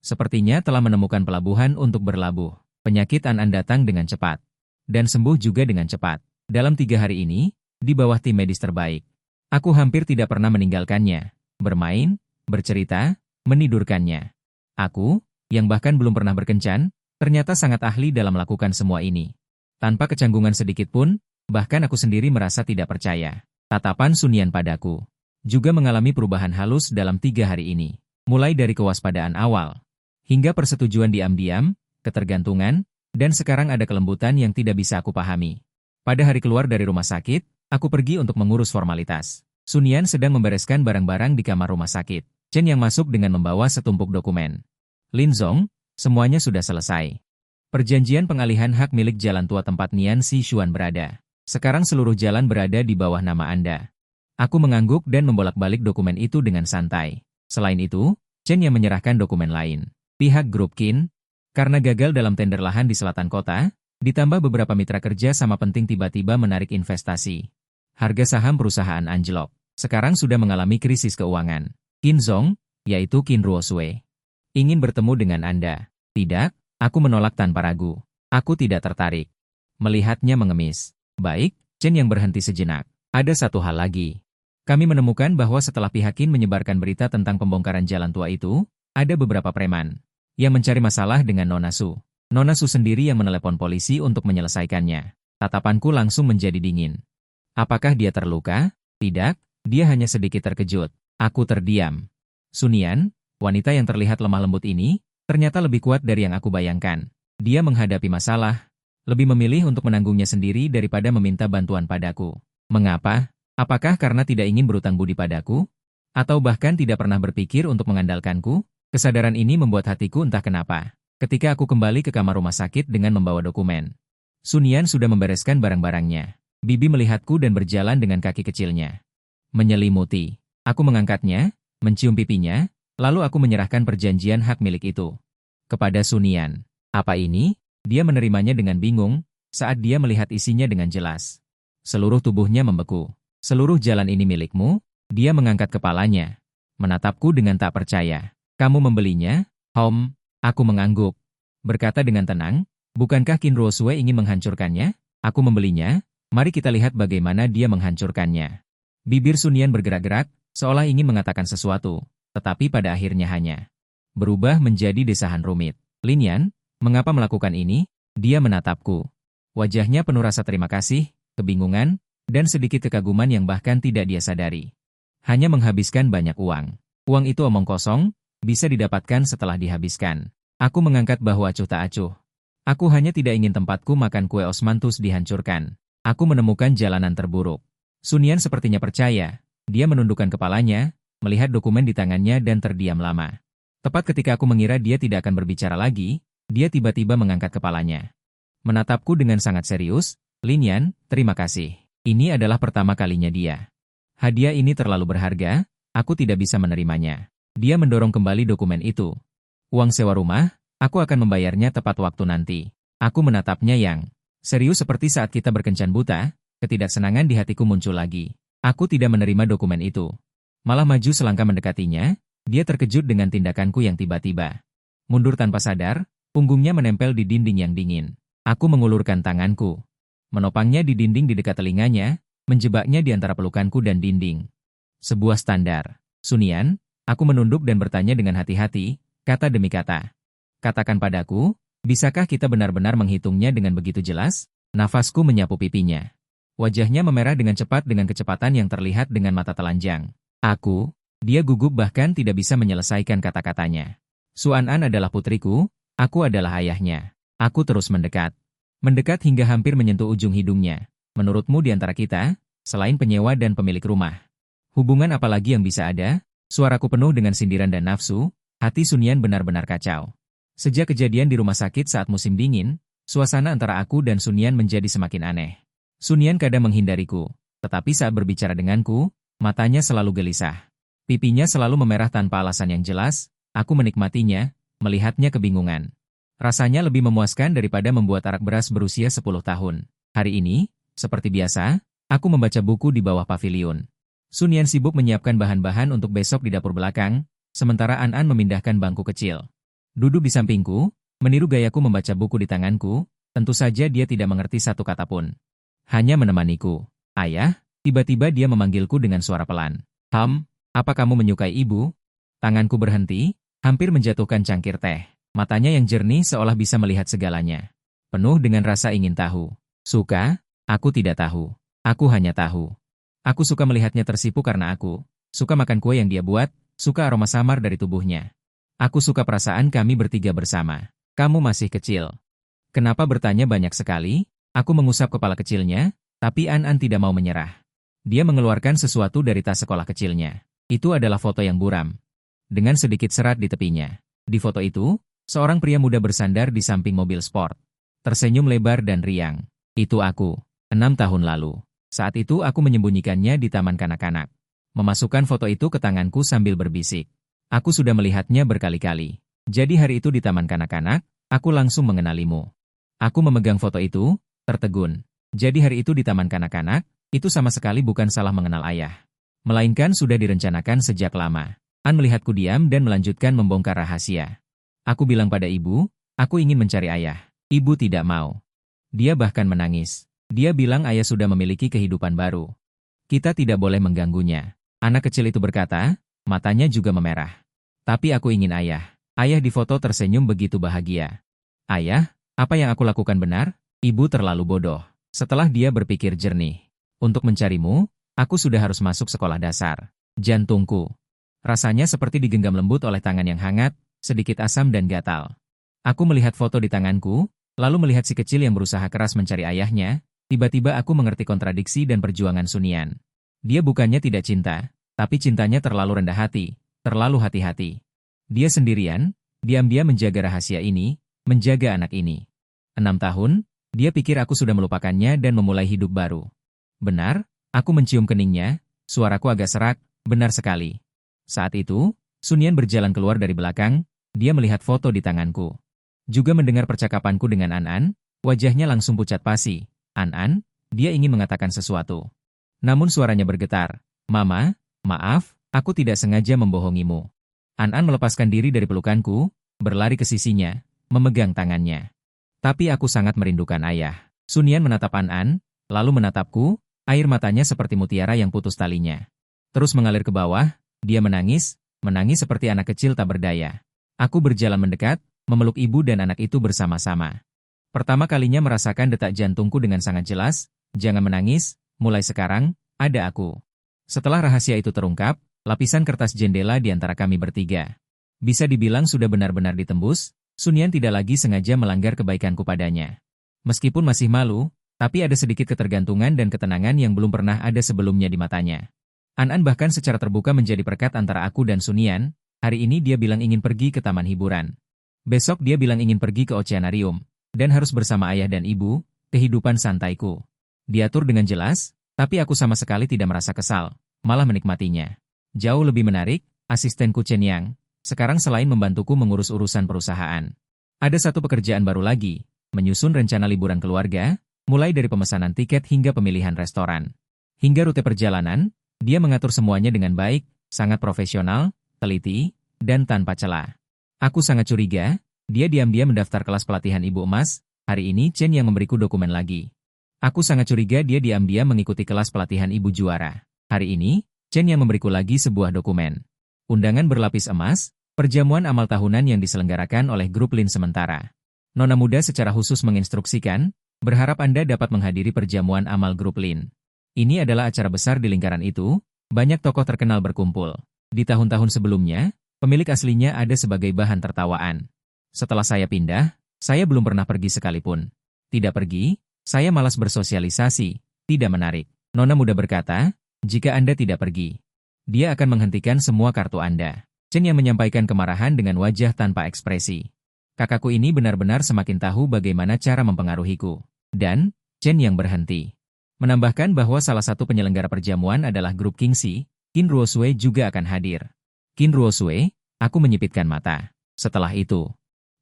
Sepertinya telah menemukan pelabuhan untuk berlabuh. Penyakit An-An datang dengan cepat. Dan sembuh juga dengan cepat. Dalam 3 hari ini, di bawah tim medis terbaik. Aku hampir tidak pernah meninggalkannya. Bermain, bercerita, menidurkannya. Aku, yang bahkan belum pernah berkencan, ternyata sangat ahli dalam melakukan semua ini. Tanpa kecanggungan sedikit pun, bahkan aku sendiri merasa tidak percaya. Tatapan Sun Yan padaku juga mengalami perubahan halus dalam 3 hari ini. Mulai dari kewaspadaan awal, hingga persetujuan diam-diam, ketergantungan, dan sekarang ada kelembutan yang tidak bisa aku pahami. Pada hari keluar dari rumah sakit, aku pergi untuk mengurus formalitas. Sun Yan sedang membereskan barang-barang di kamar rumah sakit. Chen yang masuk dengan membawa setumpuk dokumen. Lin Zong, semuanya sudah selesai. Perjanjian pengalihan hak milik jalan tua tempat Nian Si Xuan berada. Sekarang seluruh jalan berada di bawah nama Anda. Aku mengangguk dan membolak-balik dokumen itu dengan santai. Selain itu, Chen yang menyerahkan dokumen lain. Pihak grup Qin, karena gagal dalam tender lahan di selatan kota, ditambah beberapa mitra kerja sama penting tiba-tiba menarik investasi. Harga saham perusahaan anjlok. Sekarang sudah mengalami krisis keuangan. Qin Zong, yaitu Qin Ruosui, ingin bertemu dengan Anda. Tidak, aku menolak tanpa ragu. Aku tidak tertarik. Melihatnya mengemis. Baik, Chen yang berhenti sejenak. Ada satu hal lagi. Kami menemukan bahwa setelah pihak Qin menyebarkan berita tentang pembongkaran jalan tua itu, ada beberapa preman yang mencari masalah dengan Nona Su. Nona Su sendiri yang menelepon polisi untuk menyelesaikannya. Tatapanku langsung menjadi dingin. Apakah dia terluka? Tidak, dia hanya sedikit terkejut. Aku terdiam. Sunian, wanita yang terlihat lemah lembut ini, ternyata lebih kuat dari yang aku bayangkan. Dia menghadapi masalah, lebih memilih untuk menanggungnya sendiri daripada meminta bantuan padaku. Mengapa? Apakah karena tidak ingin berutang budi padaku? Atau bahkan tidak pernah berpikir untuk mengandalkanku? Kesadaran ini membuat hatiku entah kenapa. Ketika aku kembali ke kamar rumah sakit dengan membawa dokumen, Sunian sudah membereskan barang-barangnya. Bibi melihatku dan berjalan dengan kaki kecilnya. Menyelimuti. Aku mengangkatnya, mencium pipinya, lalu aku menyerahkan perjanjian hak milik itu kepada Sunian. Apa ini? Dia menerimanya dengan bingung saat dia melihat isinya dengan jelas. Seluruh tubuhnya membeku. Seluruh jalan ini milikmu? Dia mengangkat kepalanya, menatapku dengan tak percaya. Kamu membelinya? Aku mengangguk. Berkata dengan tenang, bukankah Qin Ruosue ingin menghancurkannya? Aku membelinya, mari kita lihat bagaimana dia menghancurkannya. Bibir Sunian bergerak-gerak, seolah ingin mengatakan sesuatu, tetapi pada akhirnya hanya berubah menjadi desahan rumit. Linian, mengapa melakukan ini? Dia menatapku. Wajahnya penuh rasa terima kasih, kebingungan, dan sedikit kekaguman yang bahkan tidak dia sadari. Hanya menghabiskan banyak uang. Uang itu omong kosong, bisa didapatkan setelah dihabiskan. Aku mengangkat bahu acuh tak acuh. Aku hanya tidak ingin tempatku makan kue osmanthus dihancurkan. Aku menemukan jalanan terburuk. Sunian sepertinya percaya. Dia menundukkan kepalanya, melihat dokumen di tangannya dan terdiam lama. Tepat ketika aku mengira dia tidak akan berbicara lagi, dia tiba-tiba mengangkat kepalanya. Menatapku dengan sangat serius, Linian, terima kasih. Ini adalah pertama kalinya dia. Hadiah ini terlalu berharga, aku tidak bisa menerimanya. Dia mendorong kembali dokumen itu. Uang sewa rumah, aku akan membayarnya tepat waktu nanti. Aku menatapnya yang serius seperti saat kita berkencan buta, ketidaksenangan di hatiku muncul lagi. Aku tidak menerima dokumen itu. Malah maju selangkah mendekatinya, dia terkejut dengan tindakanku yang tiba-tiba. Mundur tanpa sadar, punggungnya menempel di dinding yang dingin. Aku mengulurkan tanganku. Menopangnya di dinding di dekat telinganya, menjebaknya di antara pelukanku dan dinding. Sebuah standar. Sunian, aku menunduk dan bertanya dengan hati-hati, kata demi kata. Katakan padaku, bisakah kita benar-benar menghitungnya dengan begitu jelas? Nafasku menyapu pipinya. Wajahnya memerah dengan cepat dengan kecepatan yang terlihat dengan mata telanjang. Dia gugup bahkan tidak bisa menyelesaikan kata-katanya. Suan-an adalah putriku, aku adalah ayahnya. Aku terus mendekat. Mendekat hingga hampir menyentuh ujung hidungnya. Menurutmu di antara kita, selain penyewa dan pemilik rumah, hubungan apa lagi yang bisa ada? Suaraku penuh dengan sindiran dan nafsu, hati Sunian benar-benar kacau. Sejak kejadian di rumah sakit saat musim dingin, suasana antara aku dan Sunian menjadi semakin aneh. Sunian kadang menghindariku, tetapi saat berbicara denganku, matanya selalu gelisah. Pipinya selalu memerah tanpa alasan yang jelas, aku menikmatinya, melihatnya kebingungan. Rasanya lebih memuaskan daripada membuat arak beras berusia 10 tahun. Hari ini, seperti biasa, aku membaca buku di bawah pavilion. Sunian sibuk menyiapkan bahan-bahan untuk besok di dapur belakang, sementara An-an memindahkan bangku kecil. Duduk di sampingku, meniru gayaku membaca buku di tanganku, tentu saja dia tidak mengerti satu kata pun. Hanya menemaniku. Ayah, tiba-tiba dia memanggilku dengan suara pelan. Apa kamu menyukai ibu? Tanganku berhenti, hampir menjatuhkan cangkir teh. Matanya yang jernih seolah bisa melihat segalanya. Penuh dengan rasa ingin tahu. Suka? Aku tidak tahu. Aku hanya tahu. Aku suka melihatnya tersipu karena aku suka makan kue yang dia buat, suka aroma samar dari tubuhnya. Aku suka perasaan kami bertiga bersama. Kamu masih kecil. Kenapa bertanya banyak sekali? Aku mengusap kepala kecilnya, tapi An-an tidak mau menyerah. Dia mengeluarkan sesuatu dari tas sekolah kecilnya. Itu adalah foto yang buram, dengan sedikit serat di tepinya. Di foto itu, seorang pria muda bersandar di samping mobil sport. Tersenyum lebar dan riang. Itu aku, 6 tahun lalu. Saat itu aku menyembunyikannya di taman kanak-kanak. Memasukkan foto itu ke tanganku sambil berbisik. Aku sudah melihatnya berkali-kali. Jadi hari itu di taman kanak-kanak, aku langsung mengenalimu. Aku memegang foto itu, tertegun. Jadi hari itu di taman kanak-kanak, itu sama sekali bukan salah mengenal ayah. Melainkan sudah direncanakan sejak lama. An melihatku diam dan melanjutkan membongkar rahasia. Aku bilang pada ibu, aku ingin mencari ayah. Ibu tidak mau. Dia bahkan menangis. Dia bilang ayah sudah memiliki kehidupan baru. Kita tidak boleh mengganggunya. Anak kecil itu berkata, matanya juga memerah. Tapi aku ingin ayah. Ayah di foto tersenyum begitu bahagia. Ayah, apa yang aku lakukan benar? Ibu terlalu bodoh. Setelah dia berpikir jernih. Untuk mencarimu, aku sudah harus masuk sekolah dasar. Jantungku. Rasanya seperti digenggam lembut oleh tangan yang hangat, sedikit asam dan gatal. Aku melihat foto di tanganku, lalu melihat si kecil yang berusaha keras mencari ayahnya. Tiba-tiba aku mengerti kontradiksi dan perjuangan Sun Yan. Dia bukannya tidak cinta, tapi cintanya terlalu rendah hati, terlalu hati-hati. Dia sendirian, diam-diam menjaga rahasia ini, menjaga anak ini. 6 tahun, dia pikir aku sudah melupakannya dan memulai hidup baru. Benar, aku mencium keningnya, suaraku agak serak, benar sekali. Saat itu, Sun Yan berjalan keluar dari belakang, dia melihat foto di tanganku. Juga mendengar percakapanku dengan An-An, wajahnya langsung pucat pasi. An-An, dia ingin mengatakan sesuatu. Namun suaranya bergetar. Mama, maaf, aku tidak sengaja membohongimu. An-An melepaskan diri dari pelukanku, berlari ke sisinya, memegang tangannya. Tapi aku sangat merindukan ayah. Sun Yan menatap An-An, lalu menatapku, air matanya seperti mutiara yang putus talinya. Terus mengalir ke bawah, dia menangis, menangis seperti anak kecil tak berdaya. Aku berjalan mendekat, memeluk ibu dan anak itu bersama-sama. Pertama kalinya merasakan detak jantungku dengan sangat jelas, jangan menangis, mulai sekarang, ada aku. Setelah rahasia itu terungkap, lapisan kertas jendela di antara kami bertiga. Bisa dibilang sudah benar-benar ditembus, Sun Yan tidak lagi sengaja melanggar kebaikanku padanya. Meskipun masih malu, tapi ada sedikit ketergantungan dan ketenangan yang belum pernah ada sebelumnya di matanya. An-An bahkan secara terbuka menjadi perekat antara aku dan Sun Yan. Hari ini dia bilang ingin pergi ke taman hiburan. Besok dia bilang ingin pergi ke oceanarium. Dan harus bersama ayah dan ibu, kehidupan santaiku. Diatur dengan jelas, tapi aku sama sekali tidak merasa kesal, malah menikmatinya. Jauh lebih menarik, asistenku Chen Yang, sekarang selain membantuku mengurus urusan perusahaan. Ada satu pekerjaan baru lagi, menyusun rencana liburan keluarga, mulai dari pemesanan tiket hingga pemilihan restoran. Hingga rute perjalanan, dia mengatur semuanya dengan baik, sangat profesional, teliti, dan tanpa celah. Aku sangat curiga, dia diam-diam mendaftar kelas pelatihan ibu emas, hari ini Chen yang memberiku dokumen lagi. Aku sangat curiga dia diam-diam mengikuti kelas pelatihan ibu juara. Hari ini, Chen yang memberiku lagi sebuah dokumen. Undangan berlapis emas, perjamuan amal tahunan yang diselenggarakan oleh grup Lin sementara. Nona muda secara khusus menginstruksikan, berharap Anda dapat menghadiri perjamuan amal grup Lin. Ini adalah acara besar di lingkaran itu, banyak tokoh terkenal berkumpul. Di tahun-tahun sebelumnya, pemilik aslinya ada sebagai bahan tertawaan. Setelah saya pindah, saya belum pernah pergi sekalipun. Tidak pergi, saya malas bersosialisasi, tidak menarik. Nona muda berkata, jika Anda tidak pergi, dia akan menghentikan semua kartu Anda. Chen yang menyampaikan kemarahan dengan wajah tanpa ekspresi. Kakakku ini benar-benar semakin tahu bagaimana cara mempengaruhiku. Dan, Chen yang berhenti. Menambahkan bahwa salah satu penyelenggara perjamuan adalah grup Kingxi, Qin Ruosui juga akan hadir. Qin Ruosui, aku menyipitkan mata. Setelah itu,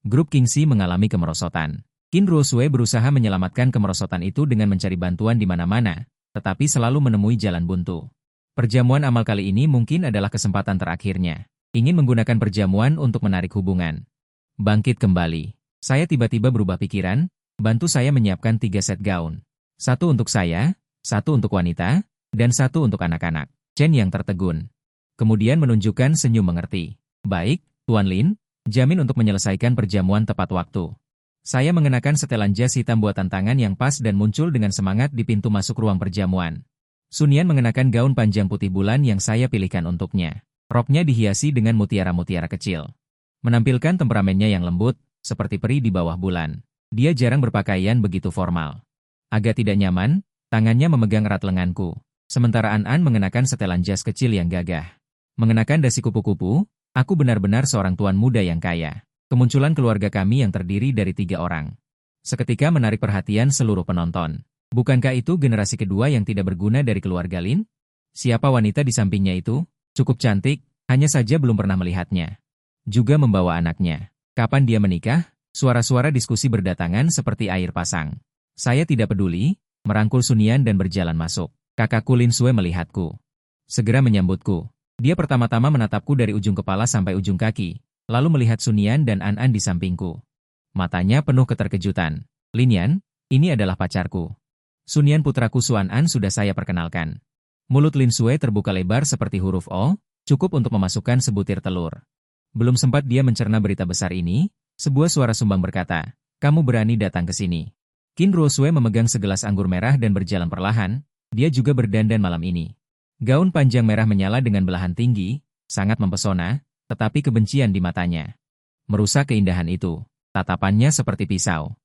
grup Kingxi mengalami kemerosotan. Qin Ruosui berusaha menyelamatkan kemerosotan itu dengan mencari bantuan di mana-mana, tetapi selalu menemui jalan buntu. Perjamuan amal kali ini mungkin adalah kesempatan terakhirnya. Ingin menggunakan perjamuan untuk menarik hubungan. Bangkit kembali. Saya tiba-tiba berubah pikiran, bantu saya menyiapkan 3 set gaun. 1 untuk saya, 1 untuk wanita, dan 1 untuk anak-anak. Chen yang tertegun. Kemudian menunjukkan senyum mengerti. Baik, Tuan Lin, jamin untuk menyelesaikan perjamuan tepat waktu. Saya mengenakan setelan jas hitam buatan tangan yang pas dan muncul dengan semangat di pintu masuk ruang perjamuan. Sun Yan mengenakan gaun panjang putih bulan yang saya pilihkan untuknya. Roknya dihiasi dengan mutiara-mutiara kecil. Menampilkan temperamennya yang lembut, seperti peri di bawah bulan. Dia jarang berpakaian begitu formal. Agak tidak nyaman, tangannya memegang erat lenganku. Sementara An-An mengenakan setelan jas kecil yang gagah. Mengenakan dasi kupu-kupu, aku benar-benar seorang tuan muda yang kaya. Kemunculan keluarga kami yang terdiri dari 3 orang. Seketika menarik perhatian seluruh penonton. Bukankah itu generasi kedua yang tidak berguna dari keluarga Lin? Siapa wanita di sampingnya itu? Cukup cantik, hanya saja belum pernah melihatnya. Juga membawa anaknya. Kapan dia menikah? Suara-suara diskusi berdatangan seperti air pasang. Saya tidak peduli, merangkul Sun Yan dan berjalan masuk. Kakakku Lin Sue melihatku. Segera menyambutku. Dia pertama-tama menatapku dari ujung kepala sampai ujung kaki, lalu melihat Sun Yan dan An-An di sampingku. Matanya penuh keterkejutan. Lin Yan, ini adalah pacarku. Sun Yan putraku Suan An sudah saya perkenalkan. Mulut Lin Sui terbuka lebar seperti huruf O, cukup untuk memasukkan sebutir telur. Belum sempat dia mencerna berita besar ini, sebuah suara sumbang berkata, "Kamu berani datang ke sini." Qin Ruosue memegang segelas anggur merah dan berjalan perlahan, dia juga berdandan malam ini. Gaun panjang merah menyala dengan belahan tinggi, sangat mempesona, tetapi kebencian di matanya merusak keindahan itu. Tatapannya seperti pisau.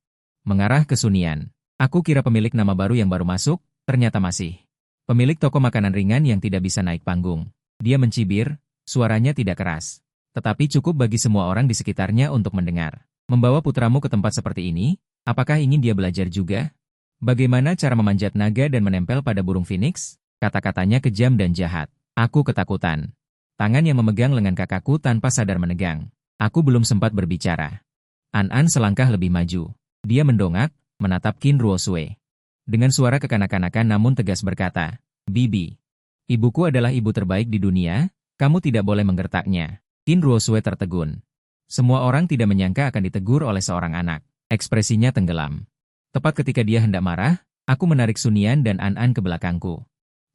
Mengarah ke Sun Yan. Aku kira pemilik nama baru yang baru masuk, ternyata masih pemilik toko makanan ringan yang tidak bisa naik panggung. Dia mencibir, suaranya tidak keras. Tetapi cukup bagi semua orang di sekitarnya untuk mendengar. Membawa putramu ke tempat seperti ini, apakah ingin dia belajar juga? Bagaimana cara memanjat naga dan menempel pada burung phoenix? Kata-katanya kejam dan jahat. Aku ketakutan. Tangan yang memegang lengan kakakku tanpa sadar menegang. Aku belum sempat berbicara. An selangkah lebih maju. Dia mendongak, menatap Qin Ruosue. Dengan suara kekanak-kanakan namun tegas berkata, "Bibi, ibuku adalah ibu terbaik di dunia, kamu tidak boleh menggertaknya." Qin Ruosue tertegun. Semua orang tidak menyangka akan ditegur oleh seorang anak. Ekspresinya tenggelam. Tepat ketika dia hendak marah, aku menarik Sun Yan dan An ke belakangku.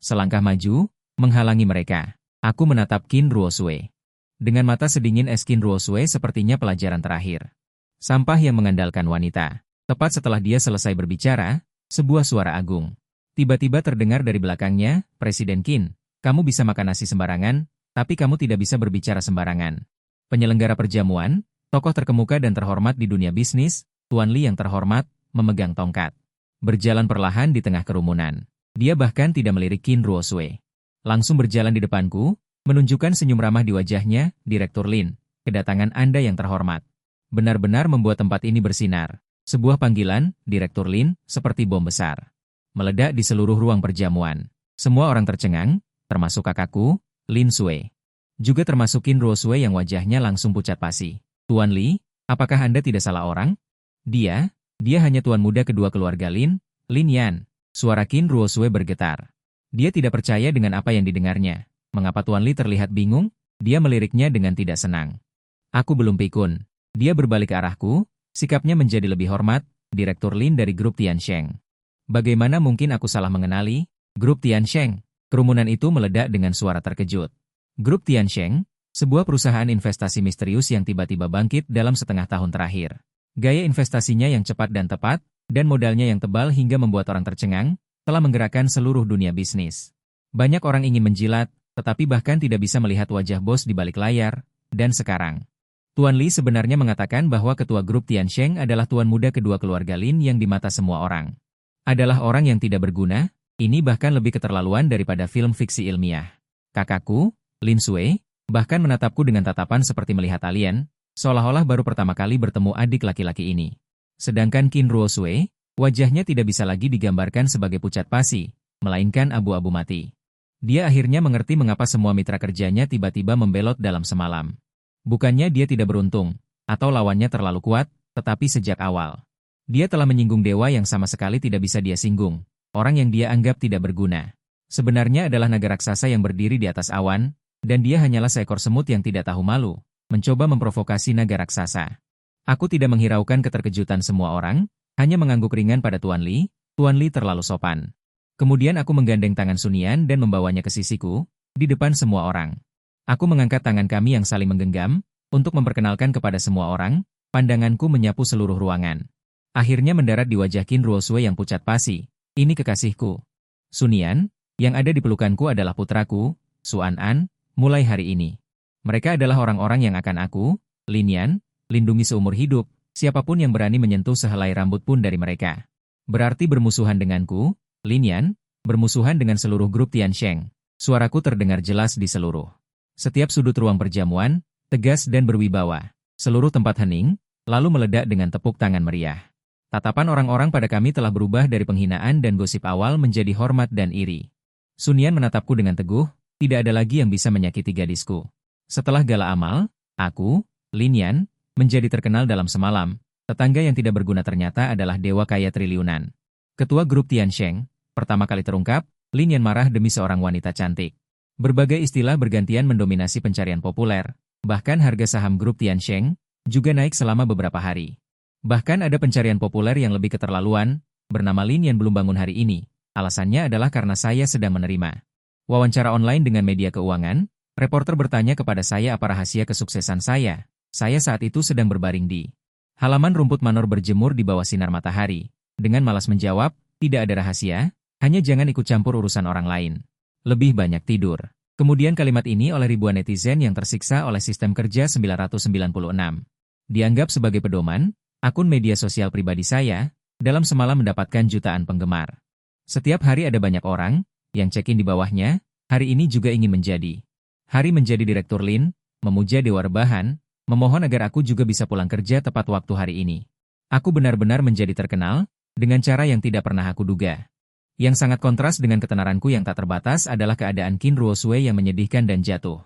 Selangkah maju, menghalangi mereka. Aku menatap Qin Ruosue. Dengan mata sedingin Qin Ruosue sepertinya pelajaran terakhir. Sampah yang mengandalkan wanita. Tepat setelah dia selesai berbicara, sebuah suara agung tiba-tiba terdengar dari belakangnya, "Presiden Qin, kamu bisa makan nasi sembarangan, tapi kamu tidak bisa berbicara sembarangan." Penyelenggara perjamuan, tokoh terkemuka dan terhormat di dunia bisnis, Tuan Li yang terhormat, memegang tongkat. Berjalan perlahan di tengah kerumunan. Dia bahkan tidak melirik Qin Ruosue. Langsung berjalan di depanku, menunjukkan senyum ramah di wajahnya, "Direktur Lin, kedatangan Anda yang terhormat." Benar-benar membuat tempat ini bersinar. Sebuah panggilan, "Direktur Lin," seperti bom besar. Meledak di seluruh ruang perjamuan. Semua orang tercengang, termasuk kakakku, Lin Sui. Juga termasuk Qin Ruosue yang wajahnya langsung pucat pasi. "Tuan Li, apakah Anda tidak salah orang?" Dia hanya tuan muda kedua keluarga Lin, Lin Yan." Suara Qin Ruosue bergetar. Dia tidak percaya dengan apa yang didengarnya. Mengapa Tuan Li terlihat bingung? Dia meliriknya dengan tidak senang. Aku belum pikun. Dia berbalik ke arahku, sikapnya menjadi lebih hormat, "Direktur Lin dari grup Tiansheng." Bagaimana mungkin aku salah mengenali? Grup Tiansheng. Kerumunan itu meledak dengan suara terkejut. Grup Tiansheng, sebuah perusahaan investasi misterius yang tiba-tiba bangkit dalam setengah tahun terakhir. Gaya investasinya yang cepat dan tepat, dan modalnya yang tebal hingga membuat orang tercengang, telah menggerakkan seluruh dunia bisnis. Banyak orang ingin menjilat, tetapi bahkan tidak bisa melihat wajah bos di balik layar, dan sekarang Tuan Li sebenarnya mengatakan bahwa ketua grup Tiansheng adalah tuan muda kedua keluarga Lin yang di mata semua orang adalah orang yang tidak berguna. Ini bahkan lebih keterlaluan daripada film fiksi ilmiah. Kakakku, Lin Sui, bahkan menatapku dengan tatapan seperti melihat alien, seolah-olah baru pertama kali bertemu adik laki-laki ini. Sedangkan Qin Ruosue, wajahnya tidak bisa lagi digambarkan sebagai pucat pasi, melainkan abu-abu mati. Dia akhirnya mengerti mengapa semua mitra kerjanya tiba-tiba membelot dalam semalam. Bukannya dia tidak beruntung, atau lawannya terlalu kuat, tetapi sejak awal dia telah menyinggung dewa yang sama sekali tidak bisa dia singgung, orang yang dia anggap tidak berguna. Sebenarnya adalah naga raksasa yang berdiri di atas awan, dan dia hanyalah seekor semut yang tidak tahu malu, mencoba memprovokasi naga raksasa. Aku tidak menghiraukan keterkejutan semua orang, hanya mengangguk ringan pada Tuan Li. Tuan Li terlalu sopan. Kemudian aku menggandeng tangan Sun Yan dan membawanya ke sisiku, di depan semua orang. Aku mengangkat tangan kami yang saling menggenggam, untuk memperkenalkan kepada semua orang, pandanganku menyapu seluruh ruangan. Akhirnya mendarat di wajah Qin Ruosue yang pucat pasi. "Ini kekasihku. Sun Yan, yang ada di pelukanku adalah putraku, Su An, mulai hari ini. Mereka adalah orang-orang yang akan aku, Lin Yan, lindungi seumur hidup, siapapun yang berani menyentuh sehelai rambut pun dari mereka. Berarti bermusuhan denganku, Lin Yan, bermusuhan dengan seluruh grup Tiansheng." Suaraku terdengar jelas di seluruh setiap sudut ruang perjamuan, tegas dan berwibawa. Seluruh tempat hening, lalu meledak dengan tepuk tangan meriah. Tatapan orang-orang pada kami telah berubah dari penghinaan dan gosip awal menjadi hormat dan iri. Sun Yan menatapku dengan teguh, tidak ada lagi yang bisa menyakiti gadisku. Setelah gala amal, aku, Lin Yan, menjadi terkenal dalam semalam. Tetangga yang tidak berguna ternyata adalah dewa kaya triliunan. Ketua grup Tiansheng, pertama kali terungkap, Lin Yan marah demi seorang wanita cantik. Berbagai istilah bergantian mendominasi pencarian populer, bahkan harga saham grup Tiansheng juga naik selama beberapa hari. Bahkan ada pencarian populer yang lebih keterlaluan, bernama Lin Yan belum bangun hari ini. Alasannya adalah karena saya sedang menerima Wawancara online dengan media keuangan, reporter bertanya kepada saya apa rahasia kesuksesan saya. Saya saat itu sedang berbaring di halaman rumput manor berjemur di bawah sinar matahari. Dengan malas menjawab, tidak ada rahasia, hanya jangan ikut campur urusan orang lain. Lebih banyak tidur. Kemudian kalimat ini oleh ribuan netizen yang tersiksa oleh sistem kerja 996. Dianggap sebagai pedoman, akun media sosial pribadi saya, dalam semalam mendapatkan jutaan penggemar. Setiap hari ada banyak orang yang check-in di bawahnya, hari ini juga ingin menjadi. Hari menjadi direktur Lin, memuja dewa rebahan, memohon agar aku juga bisa pulang kerja tepat waktu hari ini. Aku benar-benar menjadi terkenal, dengan cara yang tidak pernah aku duga. Yang sangat kontras dengan ketenaranku yang tak terbatas adalah keadaan Qin Ruosui yang menyedihkan dan jatuh.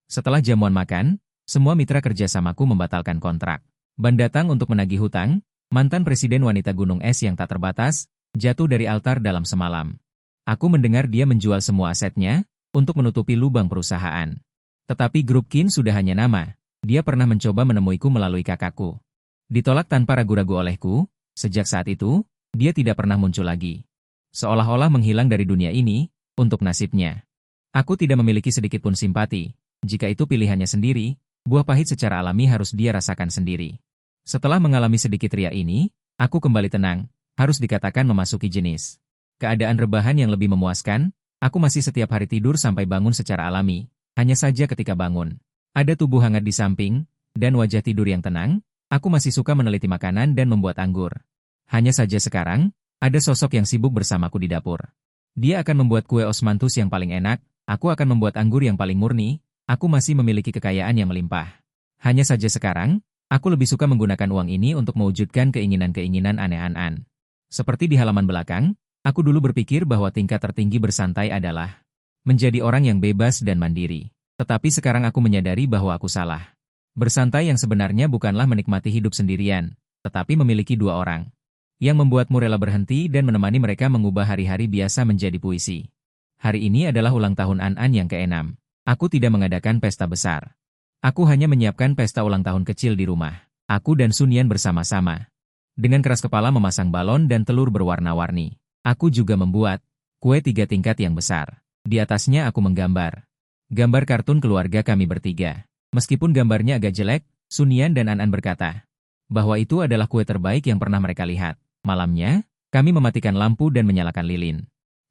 Setelah jamuan makan, semua mitra kerjasamaku membatalkan kontrak. Ban datang untuk menagih hutang, mantan presiden wanita gunung es yang tak terbatas, jatuh dari altar dalam semalam. Aku mendengar dia menjual semua asetnya untuk menutupi lubang perusahaan. Tetapi grup Qin sudah hanya nama. Dia pernah mencoba menemuiku melalui kakakku. Ditolak tanpa ragu-ragu olehku, sejak saat itu, dia tidak pernah muncul lagi. Seolah-olah menghilang dari dunia ini, untuk nasibnya. Aku tidak memiliki sedikit pun simpati. Jika itu pilihannya sendiri, buah pahit secara alami harus dia rasakan sendiri. Setelah mengalami sedikit ria ini, aku kembali tenang, harus dikatakan memasuki jenis keadaan rebahan yang lebih memuaskan. Aku masih setiap hari tidur sampai bangun secara alami. Hanya saja ketika bangun, ada tubuh hangat di samping, dan wajah tidur yang tenang. Aku masih suka meneliti makanan dan membuat anggur. Hanya saja sekarang, ada sosok yang sibuk bersamaku di dapur. Dia akan membuat kue osmanthus yang paling enak, aku akan membuat anggur yang paling murni, aku masih memiliki kekayaan yang melimpah. Hanya saja sekarang, aku lebih suka menggunakan uang ini untuk mewujudkan keinginan-keinginan aneh An. Seperti di halaman belakang, aku dulu berpikir bahwa tingkat tertinggi bersantai adalah menjadi orang yang bebas dan mandiri. Tetapi sekarang aku menyadari bahwa aku salah. Bersantai yang sebenarnya bukanlah menikmati hidup sendirian, tetapi memiliki dua orang. Yang membuatmu rela berhenti dan menemani mereka mengubah hari-hari biasa menjadi puisi. Hari ini adalah ulang tahun An yang ke-6. Aku tidak mengadakan pesta besar. Aku hanya menyiapkan pesta ulang tahun kecil di rumah. Aku dan Sunyan bersama-sama. Dengan keras kepala memasang balon dan telur berwarna-warni. Aku juga membuat kue 3 tingkat yang besar. Di atasnya aku menggambar gambar kartun keluarga kami bertiga. Meskipun gambarnya agak jelek, Sunyan dan An berkata bahwa itu adalah kue terbaik yang pernah mereka lihat. Malamnya, kami mematikan lampu dan menyalakan lilin.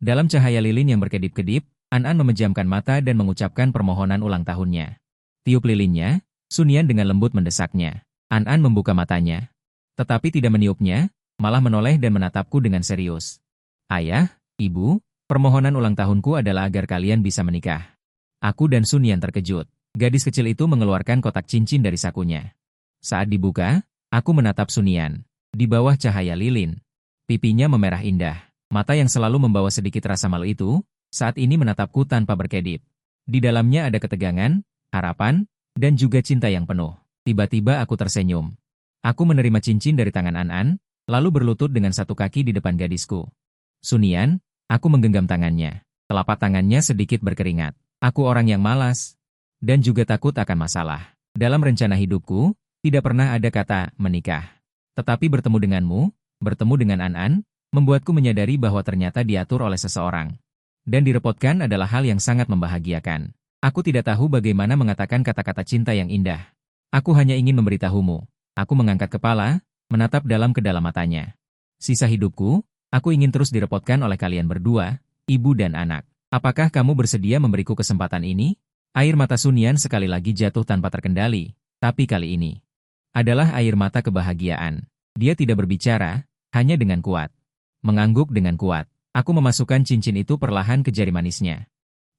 Dalam cahaya lilin yang berkedip-kedip, An memejamkan mata dan mengucapkan permohonan ulang tahunnya. Tiup lilinnya, Sunyan dengan lembut mendesaknya. An membuka matanya, tetapi tidak meniupnya, malah menoleh dan menatapku dengan serius. Ayah, ibu, permohonan ulang tahunku adalah agar kalian bisa menikah. Aku dan Sunyan terkejut. Gadis kecil itu mengeluarkan kotak cincin dari sakunya. Saat dibuka, aku menatap Sunyan. Di bawah cahaya lilin, pipinya memerah indah. Mata yang selalu membawa sedikit rasa malu itu, saat ini menatapku tanpa berkedip. Di dalamnya ada ketegangan, harapan, dan juga cinta yang penuh. Tiba-tiba aku tersenyum. Aku menerima cincin dari tangan An, lalu berlutut dengan satu kaki di depan gadisku. Sunyan, aku menggenggam tangannya. Telapak tangannya sedikit berkeringat. Aku orang yang malas, dan juga takut akan masalah. Dalam rencana hidupku, tidak pernah ada kata menikah. Tetapi bertemu denganmu, bertemu dengan An, membuatku menyadari bahwa ternyata diatur oleh seseorang. Dan direpotkan adalah hal yang sangat membahagiakan. Aku tidak tahu bagaimana mengatakan kata-kata cinta yang indah. Aku hanya ingin memberitahumu. Aku mengangkat kepala, menatap dalam ke dalam matanya. Sisa hidupku, aku ingin terus direpotkan oleh kalian berdua, ibu dan anak. Apakah kamu bersedia memberiku kesempatan ini? Air mata Sunyan sekali lagi jatuh tanpa terkendali, tapi kali ini adalah air mata kebahagiaan. Dia tidak berbicara, hanya dengan kuat. Mengangguk dengan kuat. Aku memasukkan cincin itu perlahan ke jari manisnya.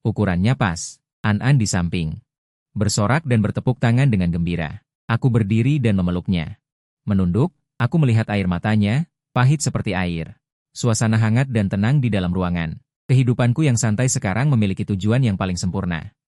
Ukurannya pas. An di samping. Bersorak dan bertepuk tangan dengan gembira. Aku berdiri dan memeluknya. Menunduk, aku melihat air matanya, pahit seperti air. Suasana hangat dan tenang di dalam ruangan. Kehidupanku yang santai sekarang memiliki tujuan yang paling sempurna.